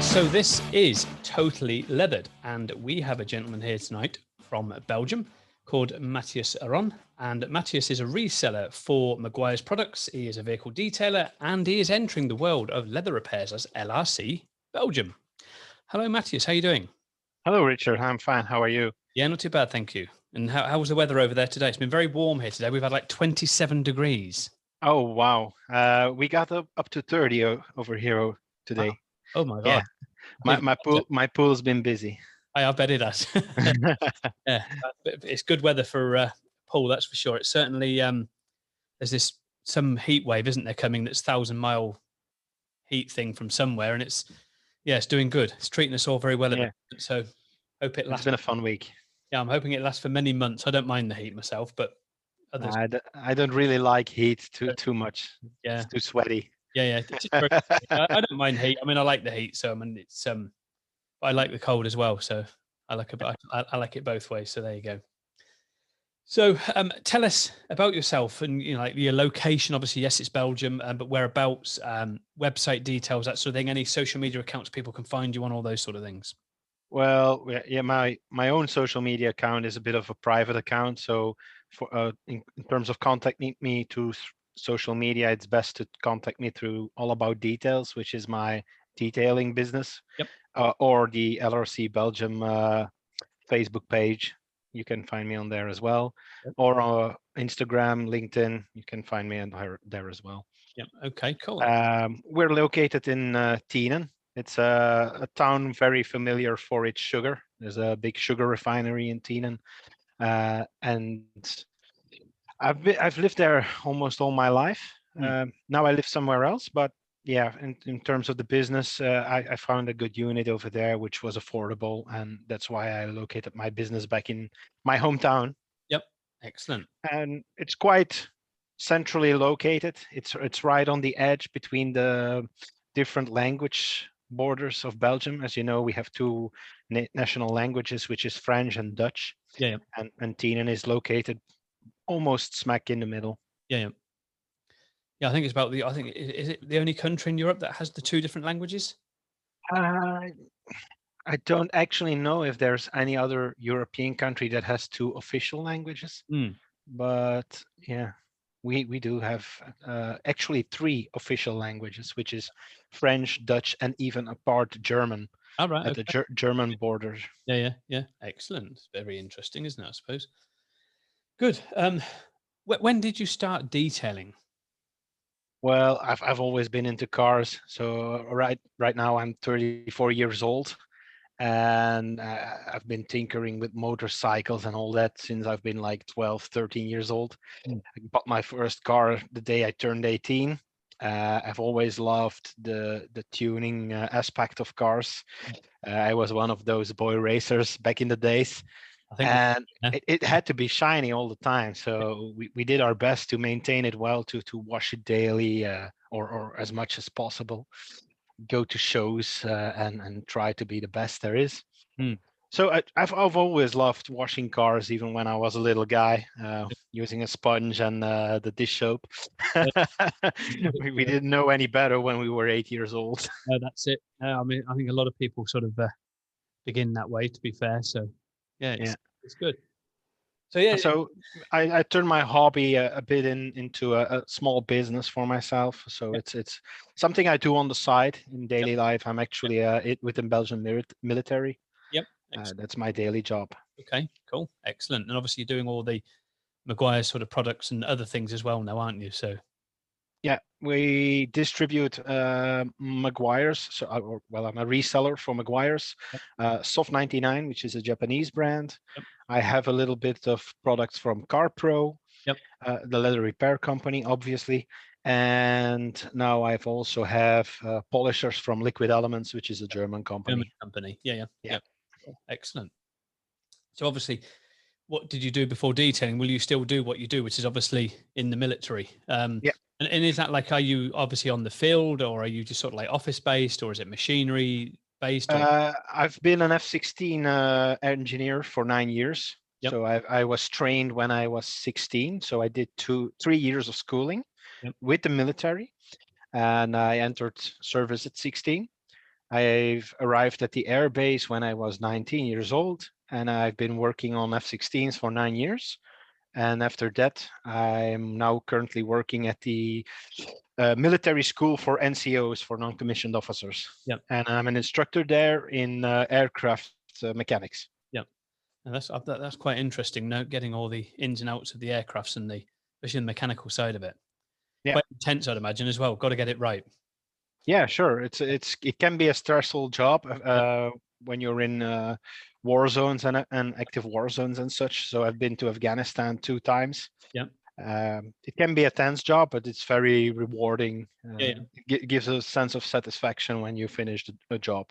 So this is Totally Leathered, and we have a gentleman here tonight from Belgium called Mathias Arron, and Mathias is a reseller for Maguire's products. He is a vehicle detailer, and he is entering the world of leather repairs as LRC Belgium. Hello, Mathias. How are you doing? Hello, Richard. I'm fine. How are you? Yeah, not too bad, thank you. And how was the weather over there today? It's been very warm here today. We've had like 27 degrees. Oh, wow. We got up to 30 over here today. Wow. Oh my Yeah. God. My pool's been busy. I bet it has. Yeah, it's good weather for pool, that's for sure. It's certainly there's some heat wave, isn't there, coming, that's 1,000-mile heat thing from somewhere, and it's doing good. It's treating us all very well. Yeah. So hope it lasts. It's been a fun week. Yeah, I'm hoping it lasts for many months. I don't mind the heat myself, but others. I don't really like heat too much. Yeah, it's too sweaty. Yeah. I don't mind heat. I mean, I like the heat, so I mean, it's I like the cold as well. So I like it both ways. So there you go. So tell us about yourself and like your location. Obviously, yes, it's Belgium, but whereabouts, website details, that sort of thing. Any social media accounts people can find you on, all those sort of things. Well, yeah, my own social media account is a bit of a private account. So for in terms of contacting me to social media, it's best to contact me through All About Details, which is my detailing business. Yep. Or the LRC Belgium Facebook page. You can find me on there as well. Yep. Or Instagram, LinkedIn. You can find me there as well. Yeah. Okay. Cool. We're located in Tienen. It's a town very familiar for its sugar. There's a big sugar refinery in Tienen, and I've lived there almost all my life. Now I live somewhere else, but yeah, in terms of the business, I found a good unit over there, which was affordable, and that's why I located my business back in my hometown. Yep, excellent. And it's quite centrally located. It's right on the edge between the different language borders of Belgium. As you know, we have two national languages, which is French and Dutch. Yeah. And Tienen is located almost smack in the middle. Yeah. I think is it the only country in Europe that has the two different languages? I don't actually know if there's any other European country that has two official languages, but yeah, we do have actually three official languages, which is French, Dutch, and even a part German. All right, at the German border. Yeah. Excellent. It's very interesting, isn't it? I suppose. Good. When did you start detailing? Well, I've always been into cars. So right now I'm 34 years old, and I've been tinkering with motorcycles and all that since I've been like 12, 13 years old. I bought my first car the day I turned 18. I've always loved the tuning aspect of cars. I was one of those boy racers back in the days. It had to be shiny all the time. So we did our best to maintain it well, to wash it daily or as much as possible, go to shows and try to be the best there is. So I've always loved washing cars, even when I was a little guy, using a sponge and the dish soap. We didn't know any better when we were 8 years old. No, that's it. I mean, I think a lot of people sort of begin that way, to be fair. So it's good. So I turned my hobby a bit into a small business for myself. So it's something I do on the side in daily life. I'm actually within Belgian military. Yep. That's my daily job. Okay, cool. Excellent. And obviously you're doing all the Maguire sort of products and other things as well now, aren't you? So yeah, we distribute Maguire's. So I'm a reseller for Maguire's. Soft 99, which is a Japanese brand. I have a little bit of products from CarPro, the leather repair company, obviously. And now I've also have polishers from Liquid Elements, which is a German company. Yeah. Excellent. So obviously, what did you do before detailing? Will you still do what you do, which is obviously in the military? And is that like, are you obviously on the field, or are you just sort of like office based, or is it machinery based? I've been an F-16 engineer for 9 years. Yep. So I was trained when I was 16. So I did 3 years of schooling Yep. with the military, and I entered service at 16. I've arrived at the air base when I was 19 years old, and I've been working on F-16s for 9 years. And after that, I'm now currently working at the military school for NCOs, for non-commissioned officers. Yep. And I'm an instructor there in aircraft mechanics. Yep. And that's quite interesting. Now getting all the ins and outs of the aircrafts and especially the mechanical side of it. Yeah. Quite intense, I'd imagine as well. Got to get it right. Yeah, sure. It can be a stressful job when you're in war zones and active war zones and such. So I've been to Afghanistan 2 times. Yeah. It can be a tense job, but it's very rewarding. Yeah. It gives a sense of satisfaction when you finish a job.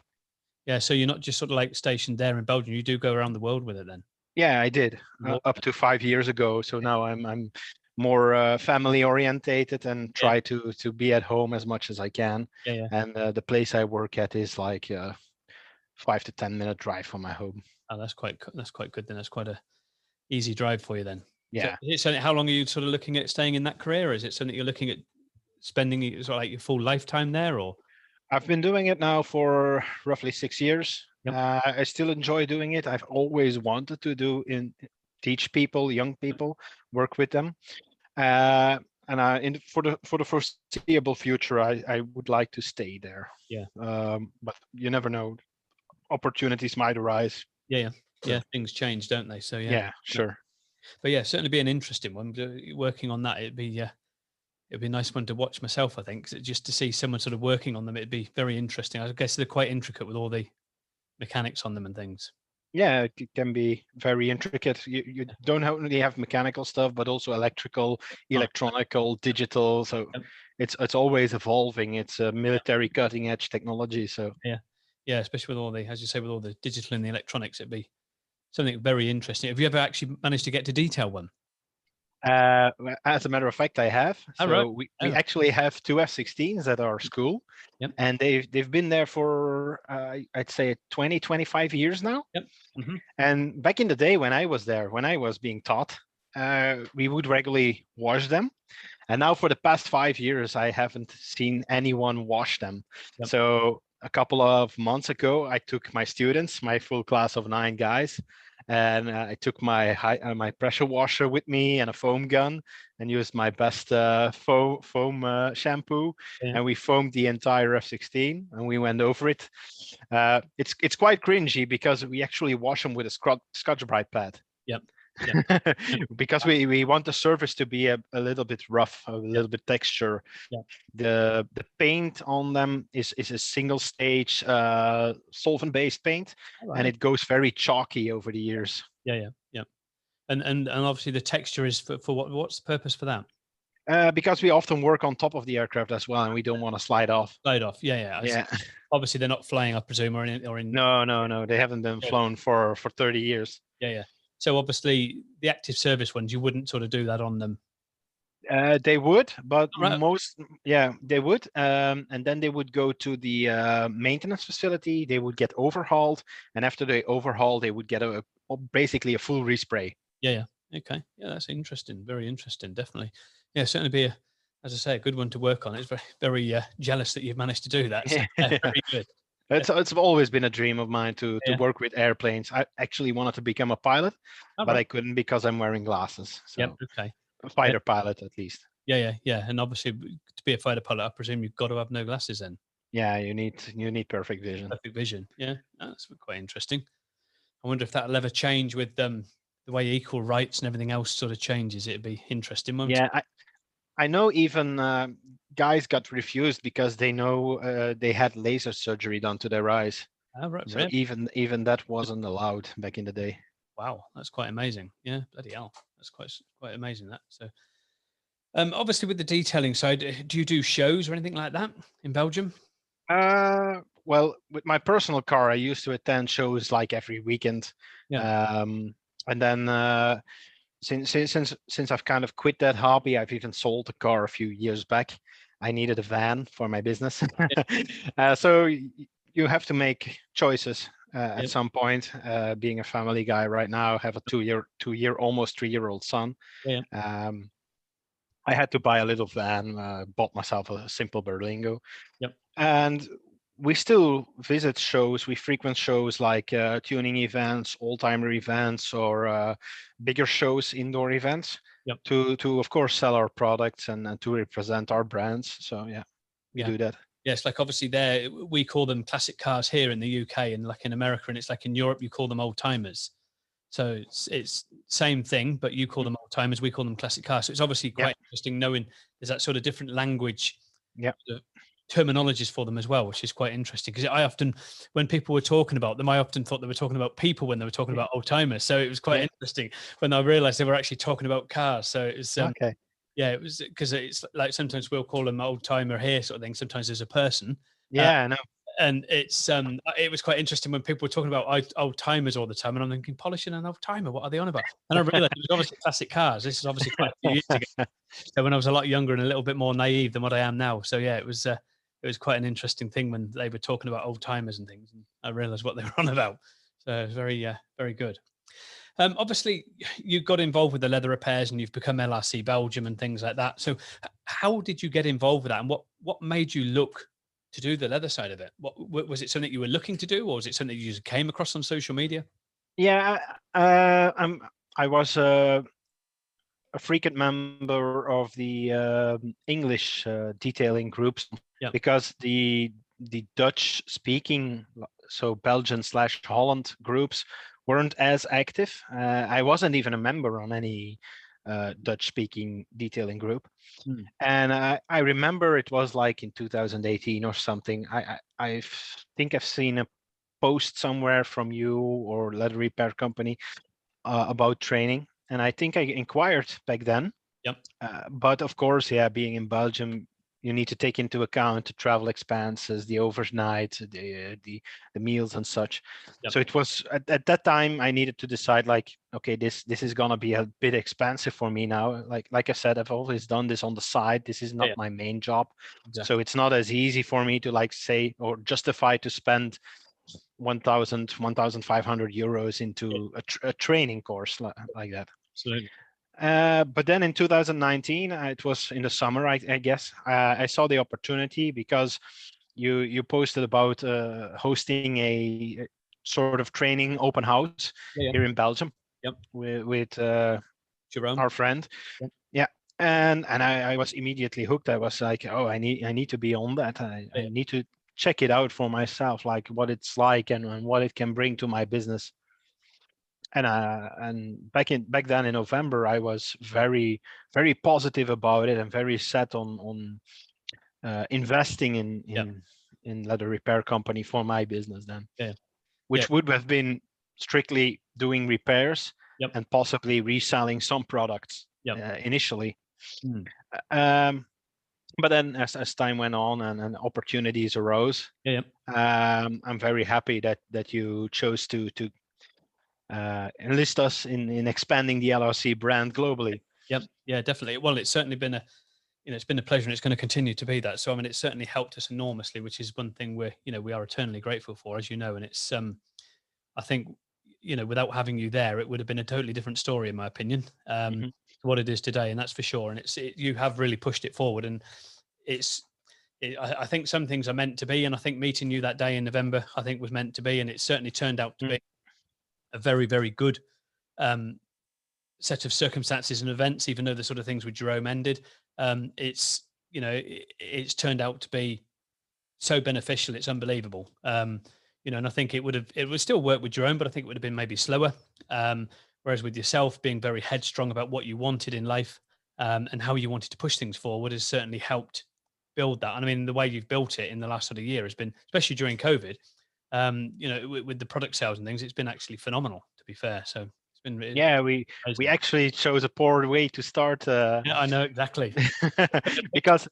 Yeah. So you're not just sort of like stationed there in Belgium. You do go around the world with it then. Yeah, I did up to 5 years ago. So now I'm more family orientated and try to be at home as much as I can. Yeah. And the place I work at is like 5 to 10 minute drive from my home. Oh, that's quite good then. That's quite a easy drive for you then. Yeah. So how long are you sort of looking at staying in that career? Is it something you're looking at spending sort of like your full lifetime there, or? I've been doing it now for roughly 6 years. Yep. I still enjoy doing it. I've always wanted to teach people, young people, work with them. And for the foreseeable future, I would like to stay there. Yeah. But you never know. Opportunities might arise. Yeah. Things change, don't they? So yeah, sure. But yeah, certainly be an interesting one. Working on that, it'd be a nice one to watch myself, I think, just to see someone sort of working on them. It'd be very interesting. I guess they're quite intricate with all the mechanics on them and things. Yeah, it can be very intricate. You don't only have mechanical stuff, but also electrical, electronical, digital. So it's always evolving. It's a military cutting edge technology. So yeah, especially with all the, as you say, with all the digital and the electronics, it'd be something very interesting. Have you ever actually managed to get to detail one? As a matter of fact, I have. So we actually have 2 F-16s at our school. Yep. And they've been there for I'd say 20, 25 years now. Yep. Mm-hmm. And back in the day when I was there, when I was being taught, we would regularly wash them. And now for the past 5 years, I haven't seen anyone wash them. Yep. So a couple of months ago, I took my students, my full class of 9 guys, and I took my pressure washer with me and a foam gun, and used my best foam shampoo, and we foamed the entire F-16, and we went over it. It's quite cringy because we actually wash them with a Scotch-Brite pad. Yep. Because we want the surface to be a little bit rough, a little bit texture. The paint on them is a single stage solvent based paint, and it goes very chalky over the years. Yeah. And obviously the texture is for what's the purpose for that? Because we often work on top of the aircraft as well, and we don't want to slide off. Yeah. Obviously they're not flying, I presume, or in. No, they haven't been flown for 30 years. Yeah. So obviously the active service ones, you wouldn't sort of do that on them. They would, but they would. And then they would go to the maintenance facility. They would get overhauled, and after they overhaul, they would get basically a full respray. Yeah. Okay. Yeah, that's interesting. Very interesting. Definitely. Yeah, certainly be as I say, a good one to work on. It's very jealous that you've managed to do that. So, very good. It's always been a dream of mine to work with airplanes. I actually wanted to become a pilot, but I couldn't because I'm wearing glasses. So okay. A fighter pilot, at least. Yeah. And obviously, to be a fighter pilot, I presume you've got to have no glasses then. Yeah, you need perfect vision. Perfect vision. Yeah, that's quite interesting. I wonder if that'll ever change with the way equal rights and everything else sort of changes. It'd be interesting. Yeah, I know even guys got refused because they know they had laser surgery done to their eyes. Oh, right. So even that wasn't allowed back in the day. Wow, that's quite amazing. Yeah, bloody hell, that's quite amazing. That so. Obviously, with the detailing side, do you do shows or anything like that in Belgium? Well, with my personal car, I used to attend shows like every weekend. Yeah. And then since I've kind of quit that hobby, I've even sold a car a few years back. I needed a van for my business. So you have to make choices. at some point. Being a family guy right now, have a almost 3-year-old son. Yeah. I had to buy a little van, bought myself a simple Berlingo. Yep. And we still visit shows. We frequent shows like tuning events, old-timer events, or bigger shows, indoor events, Yep. to of course sell our products and to represent our brands. So yeah, we do that. Yes, like obviously there we call them classic cars here in the UK, and like in America, and it's like in Europe you call them old timers. So it's same thing, but you call them old timers, we call them classic cars. So it's obviously quite interesting knowing there's that sort of different language, terminologies for them as well, which is quite interesting. Because I often, when people were talking about them, I often thought they were talking about people when they were talking about old timers. So it was quite interesting when I realized they were actually talking about cars. So it was okay. Yeah, it was because it's like sometimes we'll call them old timer here, sort of thing. Sometimes there's a person. Yeah, I know. And it was quite interesting when people were talking about old timers all the time, and I'm thinking, polishing an old timer, what are they on about? And I realized it was obviously classic cars. This is obviously quite a few years ago. So when I was a lot younger and a little bit more naive than what I am now. So yeah, it was quite an interesting thing when they were talking about old timers and things, and I realized what they were on about. So it was very good. Obviously, you got involved with the leather repairs and you've become LRC Belgium and things like that. So how did you get involved with that, and what made you look to do the leather side of it? What was it, something you were looking to do, or was it something you just came across on social media? Yeah, I was a frequent member of the English detailing groups, because the Dutch speaking, so Belgian/Holland groups, weren't as active. I wasn't even a member on any Dutch speaking detailing group. And I remember it was like in 2018 or something. I think I've seen a post somewhere from you or leather repair company about training, and I think I inquired back then. But of course, being in Belgium, you need to take into account the travel expenses, the overnight, the meals and such. So it was at that time I needed to decide, like, okay, this is gonna be a bit expensive for me now. Like I said, I've always done this on the side. This is not my main job, so it's not as easy for me to like say or justify to spend 1,500 euros into a training course like that. Absolutely. But then in 2019, it was in the summer, I guess, I saw the opportunity because you posted about hosting a sort of training open house here in Belgium with Jerome, our friend. And I was immediately hooked. I was like, oh, I need to be on that. I need to check it out for myself, like what it's like and what it can bring to my business. And back then in November, I was very positive about it and very set on investing in leather repair company for my business then, which would have been strictly doing repairs and possibly reselling some products initially. But then as time went on and opportunities arose, I'm very happy that you chose to enlist us in expanding the LRC brand globally. Yeah, definitely. Well, it's certainly been it's been a pleasure, and it's going to continue to be that. So I mean, it's certainly helped us enormously, which is one thing we are eternally grateful for, as you know. And it's I think without having you there, it would have been a totally different story, in my opinion, to what it is today, and that's for sure. And you have really pushed it forward, and I think some things are meant to be, and I think meeting you that day in November, I think was meant to be, and it certainly turned out to be a very, very good set of circumstances and events, even though the sort of things with Jerome ended. It's turned out to be so beneficial. It's unbelievable. And I think it would still work with Jerome, but I think it would have been maybe slower. Whereas with yourself being very headstrong about what you wanted in life and how you wanted to push things forward has certainly helped build that. And I mean, the way you've built it in the last sort of year has been, especially during COVID, with the product sales and things, it's been actually phenomenal, to be fair. So it's been we actually chose a poor way to start. Yeah, I know exactly. Because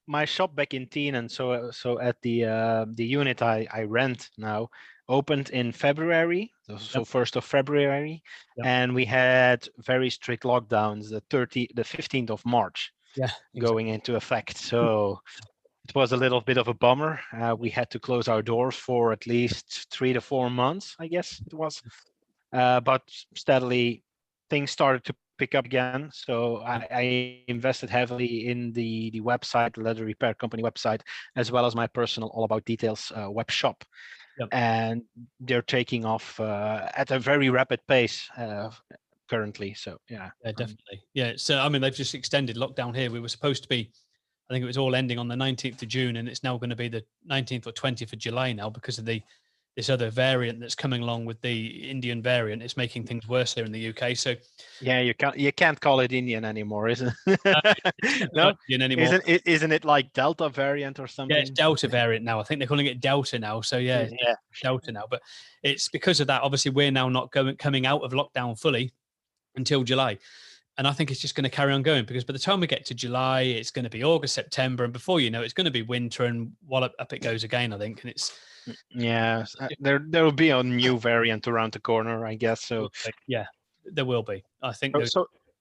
my shop back in Tienen, so at the unit I rent now, opened in February, so 1st of February, and we had very strict lockdowns the 15th of March going into effect. So it was a little bit of a bummer. We had to close our doors for at least 3 to 4 months, I guess it was. But steadily, things started to pick up again. So I invested heavily in the website, the leather repair company website, as well as my personal All About Details web shop. Yep. And they're taking off at a very rapid pace currently. So yeah. Yeah, definitely. Yeah. So I mean, they've just extended lockdown here. We were supposed to be, I think it was all ending on the 19th of June, and it's now going to be the 19th or 20th of July now because of this other variant that's coming along with the Indian variant. It's making things worse here in the UK. So yeah, you can't call it Indian anymore, isn't it? it's No, not Indian anymore. isn't it like Delta variant or Yeah, it's something? Delta variant now. I think they're calling it Delta now. So yeah, it's Yeah. Delta now. But it's because of that. Obviously, we're now not coming out of lockdown fully until July. And I think it's just going to carry on going because by the time we get to July, it's going to be August, September, and before you know, it's going to be winter, and wallop up it goes again. I think, and it's Yeah, there will be a new variant around the corner, I guess. So yeah, there will be. I think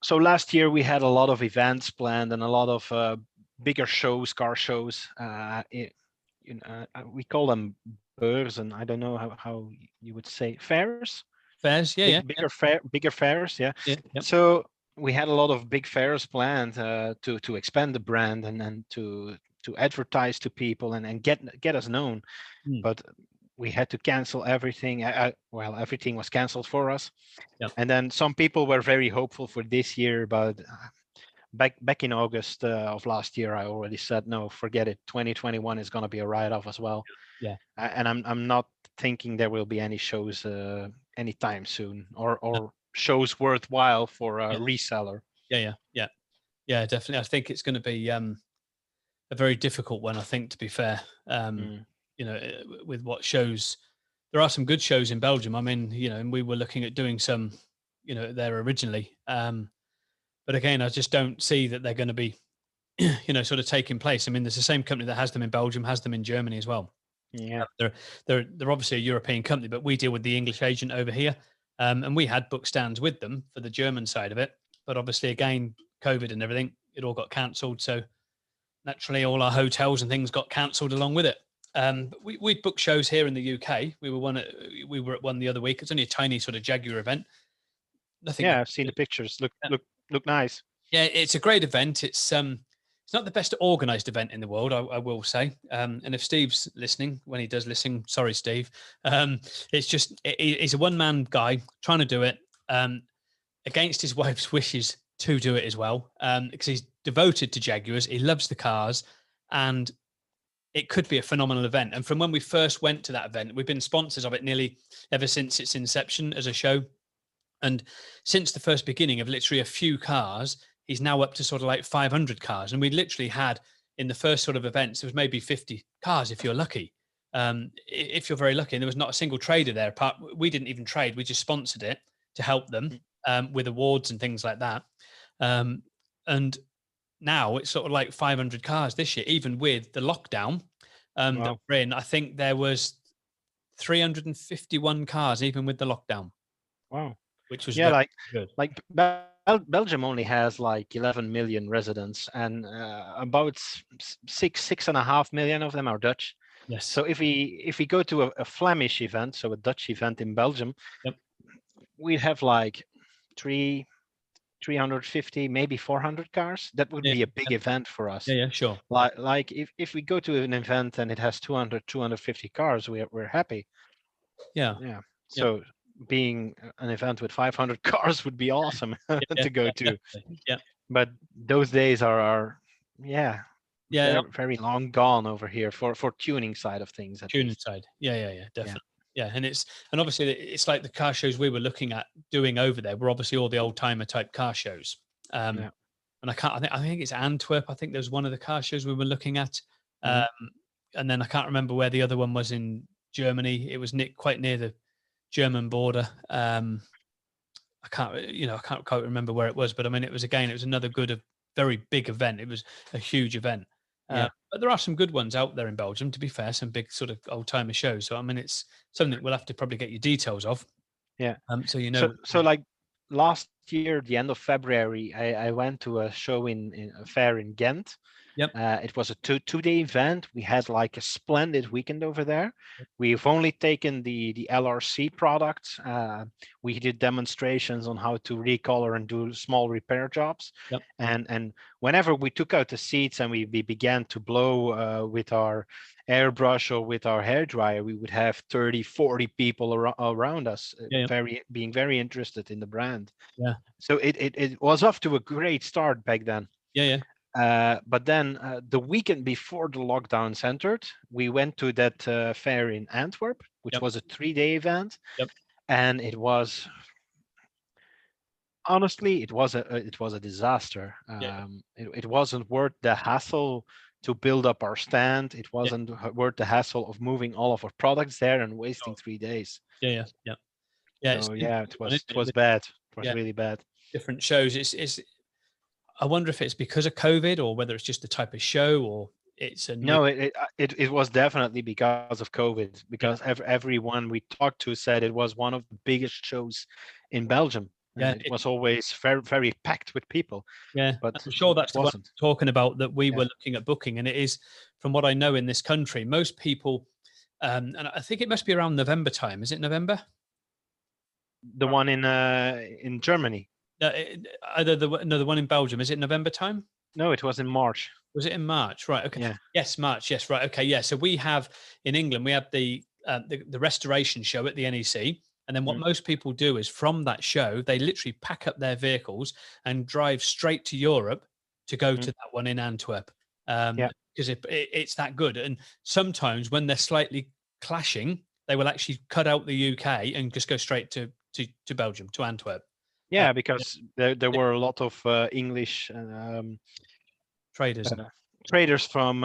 so last year we had a lot of events planned and a lot of bigger shows, car shows. We call them beurzen. I don't know how you would say fairs. fairs, yeah, Bigger fairs, yeah. yeah. So we had a lot of big fairs planned to expand the brand and then to advertise to people and get us known. But we had to cancel everything. Well, everything was canceled for us. Yep. And then some people were very hopeful for this year, but back in August of last year, I already said no, forget it. 2021 is going to be a write-off as well. Yeah. And I'm not thinking there will be any shows anytime soon, or shows worthwhile for a reseller. Yeah, definitely. I think it's going to be a very difficult one. I think, to be fair, you know, with what shows, there are some good shows in Belgium. I mean, you know, and we were looking at doing some, you know, there originally. But again, I just don't see that they're going to be, you know, sort of taking place. I mean, there's the same company that has them in Belgium, has them in Germany as well. Yeah, they're obviously a European company, but we deal with the English agent over here, and we had book stands with them for the German side of it. But obviously, again, COVID and everything, it all got cancelled. So naturally, all our hotels and things got cancelled along with it. But we booked shows here in the UK. We were at one the other week. It's only a tiny sort of Jaguar event. Nothing. Yeah, I've seen the pictures. Look nice. Yeah, it's a great event. It's not the best organised event in the world, I will say. And if Steve's listening, when he does listen, sorry, Steve. It's just he's a one-man guy trying to do it against his wife's wishes to do it as well, because he's devoted to Jaguars. He loves the cars, and it could be a phenomenal event. And from when we first went to that event, we've been sponsors of it nearly ever since its inception as a show. And since the first beginning of literally a few cars, he's now up to sort of like 500 cars. And we literally had in the first sort of events, there was maybe 50 cars if you're lucky. If you're very lucky, and there was not a single trader there. We didn't even trade. We just sponsored it to help them with awards and things like that. And now it's sort of like 500 cars this year, even with the lockdown that we're in. I think there was 351 cars, even with the lockdown. Wow. Which was good. Like Belgium only has like 11 million residents, and about 6.5 million of them are Dutch. Yes. So if we go to a Flemish event, so a Dutch event in Belgium, we'd have like 350, maybe 400 cars. That would be a big event for us. Yeah, sure. Like if we go to an event and it has 250 cars, we're happy. Yeah. So being an event with 500 cars would be awesome to go to. Yeah. But those days are very long gone over here for tuning side of things. Tuning side. Yeah, definitely. Yeah, and obviously it's like the car shows we were looking at doing over there were obviously all the old timer type car shows. And I think it's Antwerp. I think there's one of the car shows we were looking at. And then I can't remember where the other one was in Germany. It was quite near the German border. I can't quite remember where it was, but I mean, it was another good, very big event. It was a huge event. But there are some good ones out there in Belgium, to be fair, some big sort of old timer shows. So I mean, it's something we'll have to probably get you details of. Yeah. So you know. So like last year, the end of February, I went to a show in a fair in Ghent. Yep. It was a two-day event. We had like a splendid weekend over there. We've only taken the LRC products. We did demonstrations on how to recolor and do small repair jobs. Yep. And whenever we took out the seats and we began to blow with our airbrush or with our hairdryer, we would have 30, 40 people around us, Yeah. being very interested in the brand. Yeah. So it was off to a great start back then. Yeah. But then the weekend before the lockdowns entered, we went to that fair in Antwerp, which Yep. was a 3-day event. Yep. And it was, honestly, it was a disaster. Yeah. It wasn't worth the hassle to build up our stand. It Yeah. wasn't worth the hassle of moving all of our products there and wasting Oh. 3 days. Yeah. Yeah. So It's yeah, it one, isn't was it? bad. It was Yeah. really bad. Different shows. It's. I wonder if it's because of COVID or whether it's just the type of show or it's a new. No, it was definitely because of COVID, because everyone we talked to said it was one of the biggest shows in Belgium. Yeah. It was always very, very packed with people, Yeah. but I'm sure that's it the one wasn't. I'm talking about that we Yeah. were looking at booking. And it is, from what I know in this country, most people, and I think it must be around November time. Is it November? The one in Germany. Either the one in Belgium. Is it November time? No, it was in March. Was it in March? Right. Okay. Yeah. Yes, March. Yes. Right. Okay. Yeah. So we have in England, we have the restoration show at the NEC. And then what most people do is from that show, they literally pack up their vehicles and drive straight to Europe to go to that one in Antwerp. Yeah. Because it's that good. And sometimes when they're slightly clashing, they will actually cut out the UK and just go straight to Belgium, to Antwerp. Yeah, because there were a lot of English Traders. traders from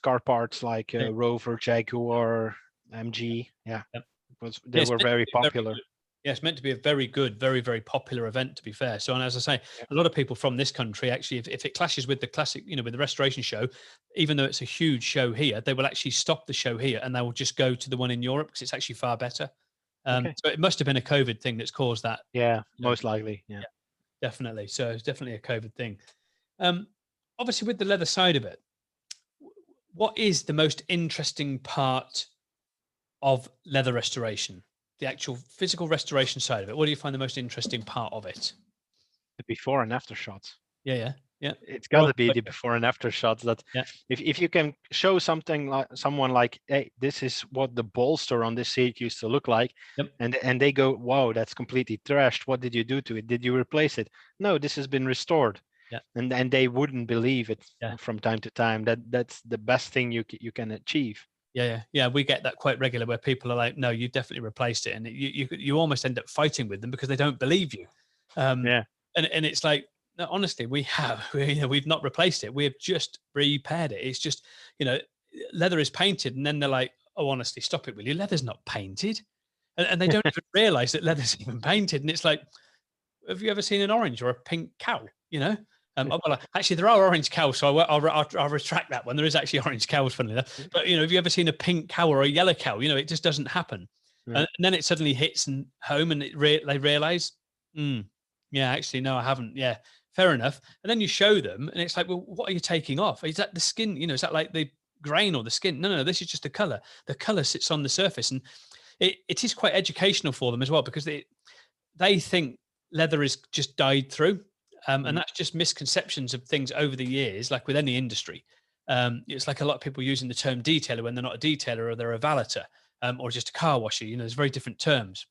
car parts like Rover, Jaguar, MG. Yeah, Yep. they were very popular. Yeah, it's meant to be a very good, very, very popular event, to be fair. So, and as I say, a lot of people from this country, actually, if it clashes with the classic, with the restoration show, even though it's a huge show here, they will actually stop the show here and they will just go to the one in Europe because it's actually far better. So it must have been a COVID thing that's caused that. Yeah, most likely. Yeah, definitely. So it's definitely a COVID thing. Obviously, with the leather side of it, what is the most interesting part of leather restoration? The actual physical restoration side of it. What do you find the most interesting part of it? The before and after shots. Yeah. It's got to be the before and after shots. That if you can show something like someone like, hey, this is what the bolster on this seat used to look like, and they go, wow, that's completely trashed. What did you do to it? Did you replace it? No, this has been restored. And they wouldn't believe it from time to time. That's the best thing you can achieve. Yeah. We get that quite regular where people are like, no, you definitely replaced it. And you almost end up fighting with them because they don't believe you. And it's like, no, honestly, we've not replaced it. We have just repaired it. It's just, leather is painted. And then they're like, oh, honestly, stop it, will you? Leather's not painted. And they don't even realize that leather's even painted. And it's like, have you ever seen an orange or a pink cow? Well, actually, there are orange cows, so I'll retract that one. There is actually orange cows, funnily enough. But have you ever seen a pink cow or a yellow cow? It just doesn't happen. And then it suddenly hits home, and they realize, actually, no, I haven't. Yeah, fair enough. And then you show them, and it's like, well, what are you taking off? Is that the skin? Is that like the grain or the skin? No, this is just the color. The color sits on the surface, and it is quite educational for them as well, because they think leather is just dyed through. And that's just misconceptions of things over the years, like with any industry. It's like a lot of people using the term detailer when they're not a detailer, or they're a valeter, or just a car washer. There's very different terms.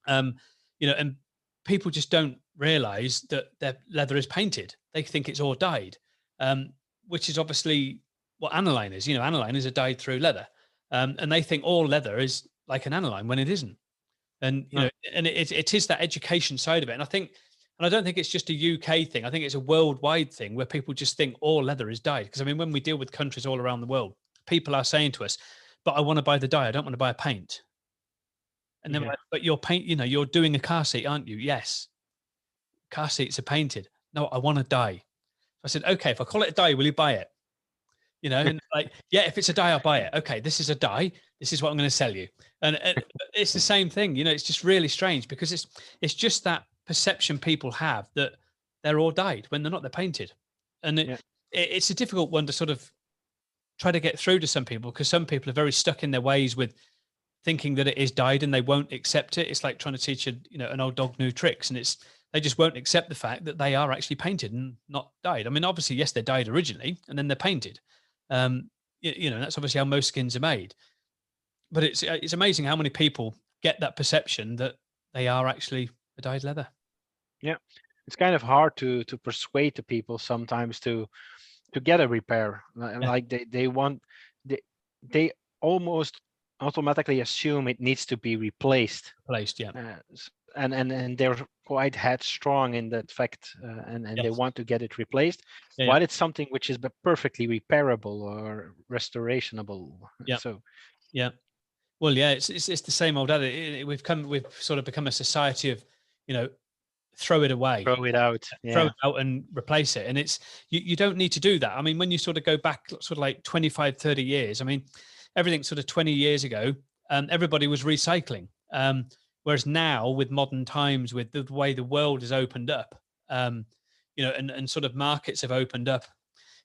And people just don't realize that their leather is painted. They think it's all dyed, which is obviously what aniline is. Aniline is a dyed through leather. And they think all leather is like an aniline when it isn't. And, and it is that education side of it. And I don't think it's just a UK thing. I think it's a worldwide thing where people just think all leather is dyed. Because when we deal with countries all around the world, people are saying to us, but I want to buy the dye. I don't want to buy a paint. And then, but your paint, you're doing a car seat, aren't you? Yes. Car seats are painted. No, I want a dye. I said, okay, if I call it a dye, will you buy it? And like, yeah, if it's a dye, I'll buy it. Okay, this is a dye. This is what I'm going to sell you. And it's the same thing. It's just really strange because it's just that perception people have that they're all dyed when they're not. They're painted. And it's a difficult one to sort of try to get through to some people, because some people are very stuck in their ways with thinking that it is dyed and they won't accept it. It's like trying to teach an old dog new tricks, and they just won't accept the fact that they are actually painted and not dyed. I mean, obviously, yes, they're dyed originally and then they're painted. That's obviously how most skins are made. But it's amazing how many people get that perception that they are actually a dyed leather. Yeah, it's kind of hard to persuade the people sometimes to get a repair. Like they almost automatically assume it needs to be replaced. Yeah. And they're quite headstrong in that fact, and Yes. they want to get it replaced, while it's something which is perfectly repairable or restorationable. Yeah. So yeah. Well, yeah, it's the same old adage. We've sort of become a society of, throw it away, throw it out, throw it out and replace it. And it's, you don't need to do that. I mean, when you sort of go back sort of like 25, 30 years, I mean, everything sort of 20 years ago, everybody was recycling. Whereas now, with modern times, with the way the world has opened up, and sort of markets have opened up,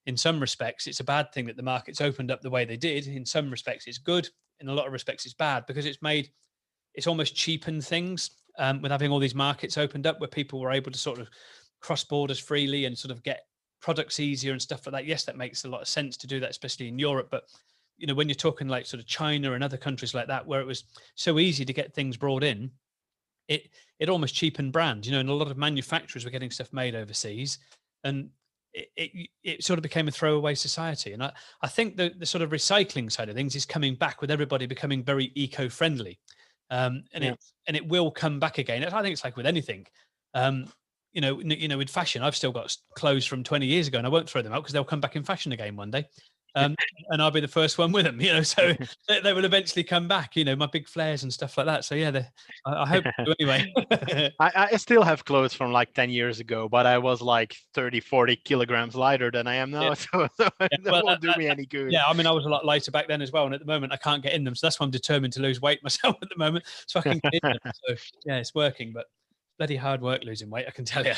in some respects, it's a bad thing that the markets opened up the way they did. In some respects, it's good. In a lot of respects, it's bad, because it's almost cheapened things, with having all these markets opened up where people were able to sort of cross borders freely and sort of get products easier and stuff like that. Yes, that makes a lot of sense to do that, especially in Europe. But, when you're talking like sort of China and other countries like that, where it was so easy to get things brought in, it almost cheapened brands, and a lot of manufacturers were getting stuff made overseas, and it sort of became a throwaway society. And I think the sort of recycling side of things is coming back, with everybody becoming very eco-friendly. It will come back again. I think it's like with anything. With fashion, I've still got clothes from 20 years ago, and I won't throw them out because they'll come back in fashion again one day. And I'll be the first one with them, so they will eventually come back, my big flares and stuff like that. So yeah, I hope so anyway. I still have clothes from like 10 years ago, but I was like 30, 40 kilograms lighter than I am now. So that won't do me any good. Yeah, I mean, I was a lot lighter back then as well. And at the moment, I can't get in them. So that's why I'm determined to lose weight myself at the moment, so I can get in them. So yeah, it's working, but bloody hard work losing weight, I can tell you.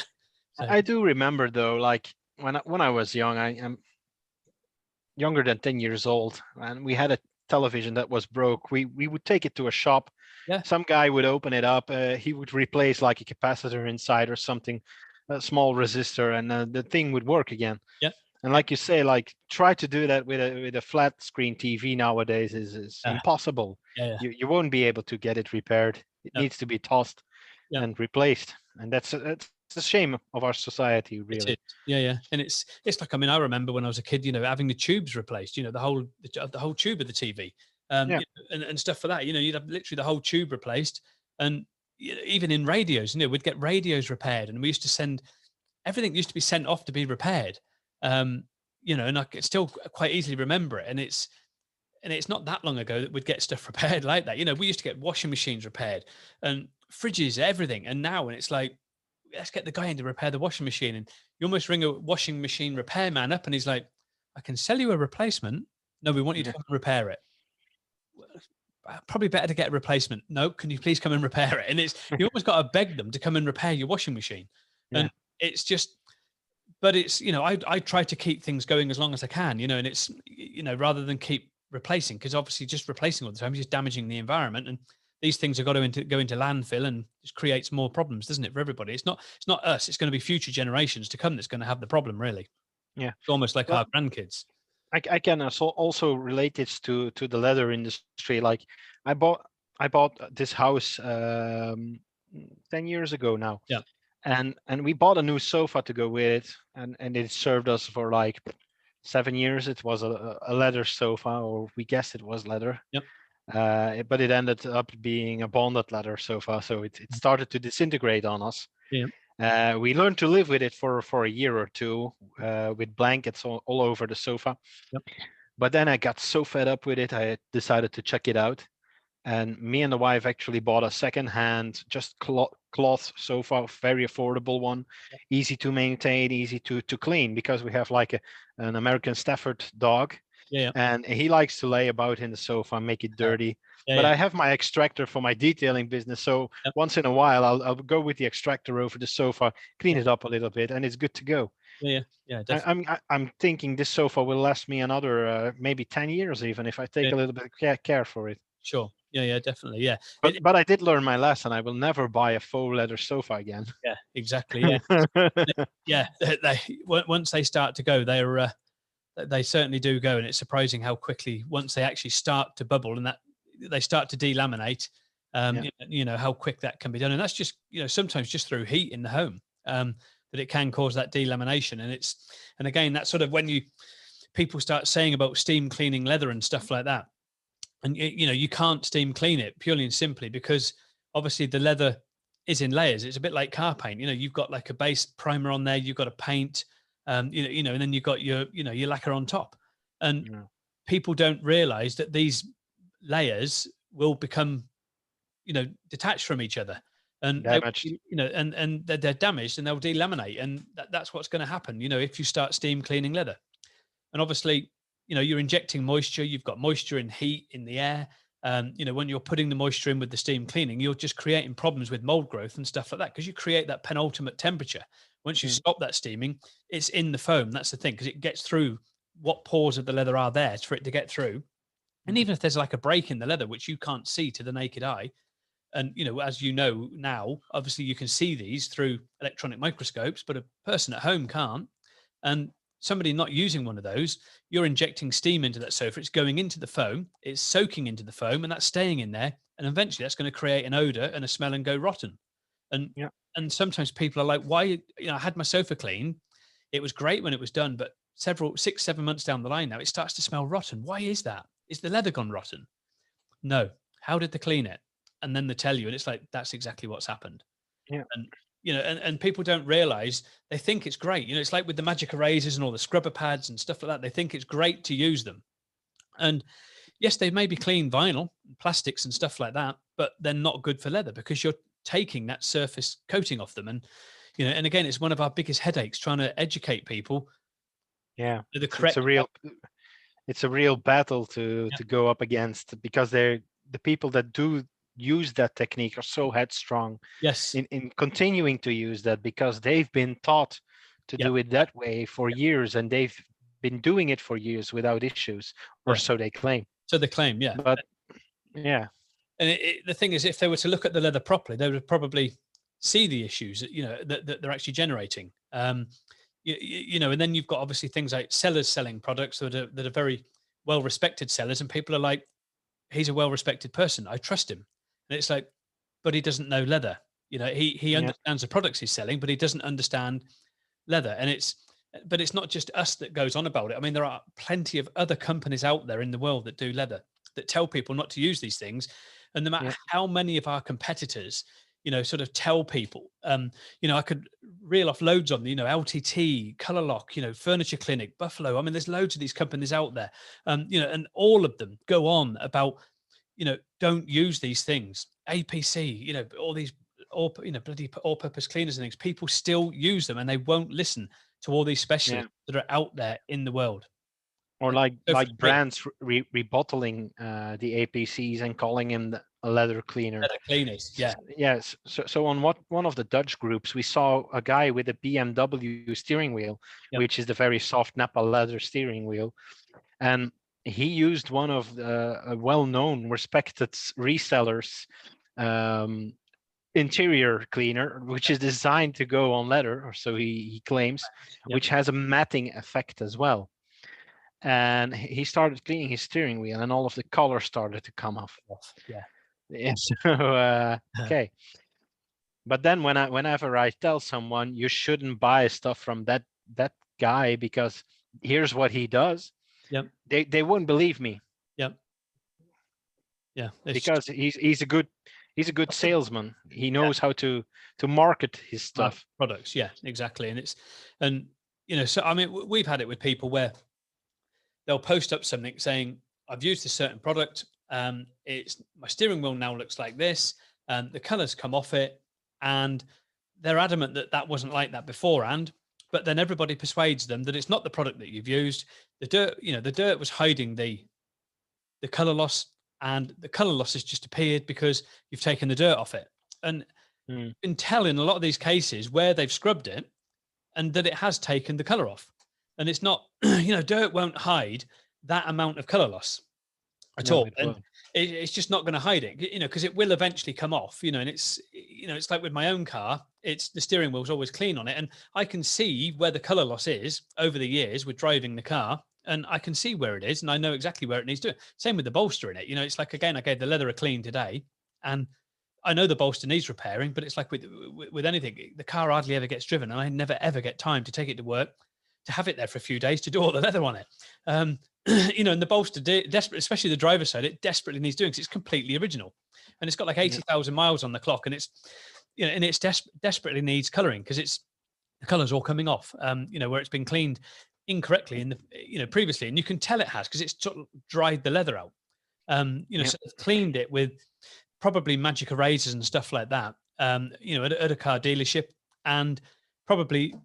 So. I do remember though, like when I was young, I am younger than 10 years old, and we had a television that was broke. We would take it to a shop. Yeah. Some guy would open it up. He would replace like a capacitor inside or something, a small resistor, and the thing would work again. Yeah. And like you say, like try to do that with a flat screen TV nowadays is impossible. Yeah. You won't be able to get it repaired. It needs to be tossed and replaced. And that's a shame of our society, really. Yeah. And it's like, I mean, I remember when I was a kid, having the tubes replaced, the whole tube of the TV, and stuff for that. You'd have literally the whole tube replaced. And even in radios, we'd get radios repaired, and we used to send everything used to be sent off to be repaired. And I could still quite easily remember it. And it's not that long ago that we'd get stuff repaired like that. We used to get washing machines repaired and fridges, everything. And now when it's like, let's get the guy in to repair the washing machine, and you almost ring a washing machine repairman up and he's like, I can sell you a replacement. No, we want you to come and repair it. Probably better to get a replacement. No, can you please come and repair it? And you almost got to beg them to come and repair your washing machine. And it's just, but it's, I try to keep things going as long as I can, and it's, rather than keep replacing, because obviously just replacing all the time is just damaging the environment. And these things have got to go into landfill, and just creates more problems, doesn't it, for everybody? It's not us. It's going to be future generations to come that's going to have the problem, really. Yeah, it's almost like our grandkids. I can also relate this to the leather industry. Like I bought this house 10 years ago now. Yeah. And we bought a new sofa to go with it, and it served us for like 7 years. It was a leather sofa, or we guessed it was leather. Yep. But it ended up being a bonded leather sofa, so it started to disintegrate on us. Yeah. We learned to live with it for a year or two, with blankets all over the sofa. Yep. But then I got so fed up with it, I decided to check it out. And me and the wife actually bought a second-hand, just cloth sofa, very affordable one, easy to maintain, easy to clean, because we have like an American Stafford dog. Yeah. and he likes to lay about in the sofa and make it dirty. Yeah. But Yeah. I have my extractor for my detailing business, so Yep. once in a while I'll go with the extractor over the sofa, clean Yeah. it up a little bit, and it's good to go. Yeah. Yeah. Definitely. I'm thinking this sofa will last me another maybe 10 years even if I take Yeah. a little bit of care for it. Sure. Yeah. Yeah. Definitely. Yeah. But I did learn my lesson. I will never buy a faux leather sofa again. Yeah. Exactly. Yeah. Yeah. Once they start to go, they certainly do go, and it's surprising how quickly, once they actually start to bubble and that they start to delaminate, Yeah. you know how quick that can be done. And that's just, you know, sometimes just through heat in the home, that it can cause that delamination. And again, that's sort of when people start saying about steam cleaning leather and stuff like that. And you know, you can't steam clean it purely and simply because obviously the leather is in layers. It's a bit like car paint. You know, you've got like a base primer on there, you've got a paint, you know, and then you've got your lacquer on top. And Yeah. people don't realize that these layers will become, you know, detached from each other, and Damaged. you know, and they're damaged, and they'll delaminate, and that's what's going to happen, you know, if you start steam cleaning leather. And obviously, you know, you're injecting moisture, you've got moisture and heat in the air. You know, when you're putting the moisture in with the steam cleaning, you're just creating problems with mold growth and stuff like that, because you create that penultimate temperature. Once you stop that steaming, it's in the foam. That's the thing, because it gets through what pores of the leather are there for it to get through. And even if there's like a break in the leather, which you can't see to the naked eye, and you know, as you know now, obviously you can see these through electronic microscopes, but a person at home can't. And somebody not using one of those, you're injecting steam into that sofa, it's going into the foam, it's soaking into the foam, and that's staying in there, and eventually that's going to create an odor and a smell and go rotten. and Yeah. and sometimes people are like, why, you know, I had my sofa clean, it was great when it was done, but 6-7 months down the line now it starts to smell rotten. Why is that? Is the leather gone rotten? No. How did they clean it? And then they tell you, and it's like, that's exactly what's happened. Yeah. And you know, and people don't realize, they think it's great. You know, it's like with the magic erasers and all the scrubber pads and stuff like that. They think it's great to use them. And yes, they maybe clean vinyl, plastics and stuff like that, but they're not good for leather because you're taking that surface coating off them. And you know, and again, it's one of our biggest headaches trying to educate people. Yeah. The It's correct a real battle to go up against, because the people that do use that technique are so headstrong yes, in continuing to use that, because they've been taught to yep, do it that way for years, and they've been doing it for years without issues, or yeah. so they claim. So they claim, yeah. But yeah, And the thing is, if they were to look at the leather properly, they would probably see the issues that, you know, that they're actually generating. You know, and then you've got obviously things like sellers selling products that are very well respected sellers, and people are like, he's a well respected person, I trust him. And it's like, but he doesn't know leather. You know, he yeah, understands the products he's selling, but he doesn't understand leather. And but it's not just us that goes on about it. I mean, there are plenty of other companies out there in the world that do leather, that tell people not to use these things. And no matter yeah, how many of our competitors, you know, sort of tell people, you know, I could reel off loads on, you know, LTT, Color Lock, you know, Furniture Clinic, Buffalo. I mean, there's loads of these companies out there, you know, and all of them go on about, you know, don't use these things. APC, you know, all these, all, you know, bloody all-purpose cleaners and things. People still use them, and they won't listen to all these yeah. specialists that are out there in the world. Or And like so frustrating. brands rebottling the APCs and calling him a leather cleaner. Better cleaners, yeah, Yes. So on one of the Dutch groups, we saw a guy with a BMW steering wheel, yep, which is the very soft Napa leather steering wheel, and he used one of the well-known, respected resellers interior cleaner, which is designed to go on leather, or so he claims, yep. which has a matting effect as well. And he started cleaning his steering wheel, and all of the color started to come off. Yeah. Yeah, so okay. But then whenever I tell someone you shouldn't buy stuff from that guy because here's what he does, Yep. they wouldn't believe me, Yep. Yeah. because he's a good salesman. He knows how to market his stuff. products. Yeah, exactly. And you know, so I mean, we've had it with people where they'll post up something saying, I've used a certain product. It's my steering wheel now looks like this, and the colors come off it, and they're adamant that that wasn't like that beforehand. but then everybody persuades them that it's not the product that you've used. The dirt, the dirt was hiding the color loss, and the color loss has just appeared because you've taken the dirt off it. And you can tell in a lot of these cases where they've scrubbed it and that it has taken the color off. And it's not, dirt won't hide that amount of color loss at all. And it's just not going to hide it, because it will eventually come off, and it's, it's like with my own car, it's the steering wheel's always clean on it. And I can see where the color loss is over the years with driving the car, and I can see where it is, and I know exactly where it needs to. Same with the bolster in it. It's like, again, I gave the leather a clean today, and I know the bolster needs repairing, but it's like with anything, the car hardly ever gets driven, and I never ever get time to take it to work, to have it there for a few days to do all the leather on it. And the bolster, especially the driver's side, it desperately needs doing because it's completely original, and it's got like 80,000 miles on the clock, and it's, and it's desperately needs coloring because the color's all coming off. Where it's been cleaned incorrectly in the, previously, and you can tell it has because it's sort of dried the leather out. So it's cleaned it with probably magic erasers and stuff like that. At a car dealership, and probably,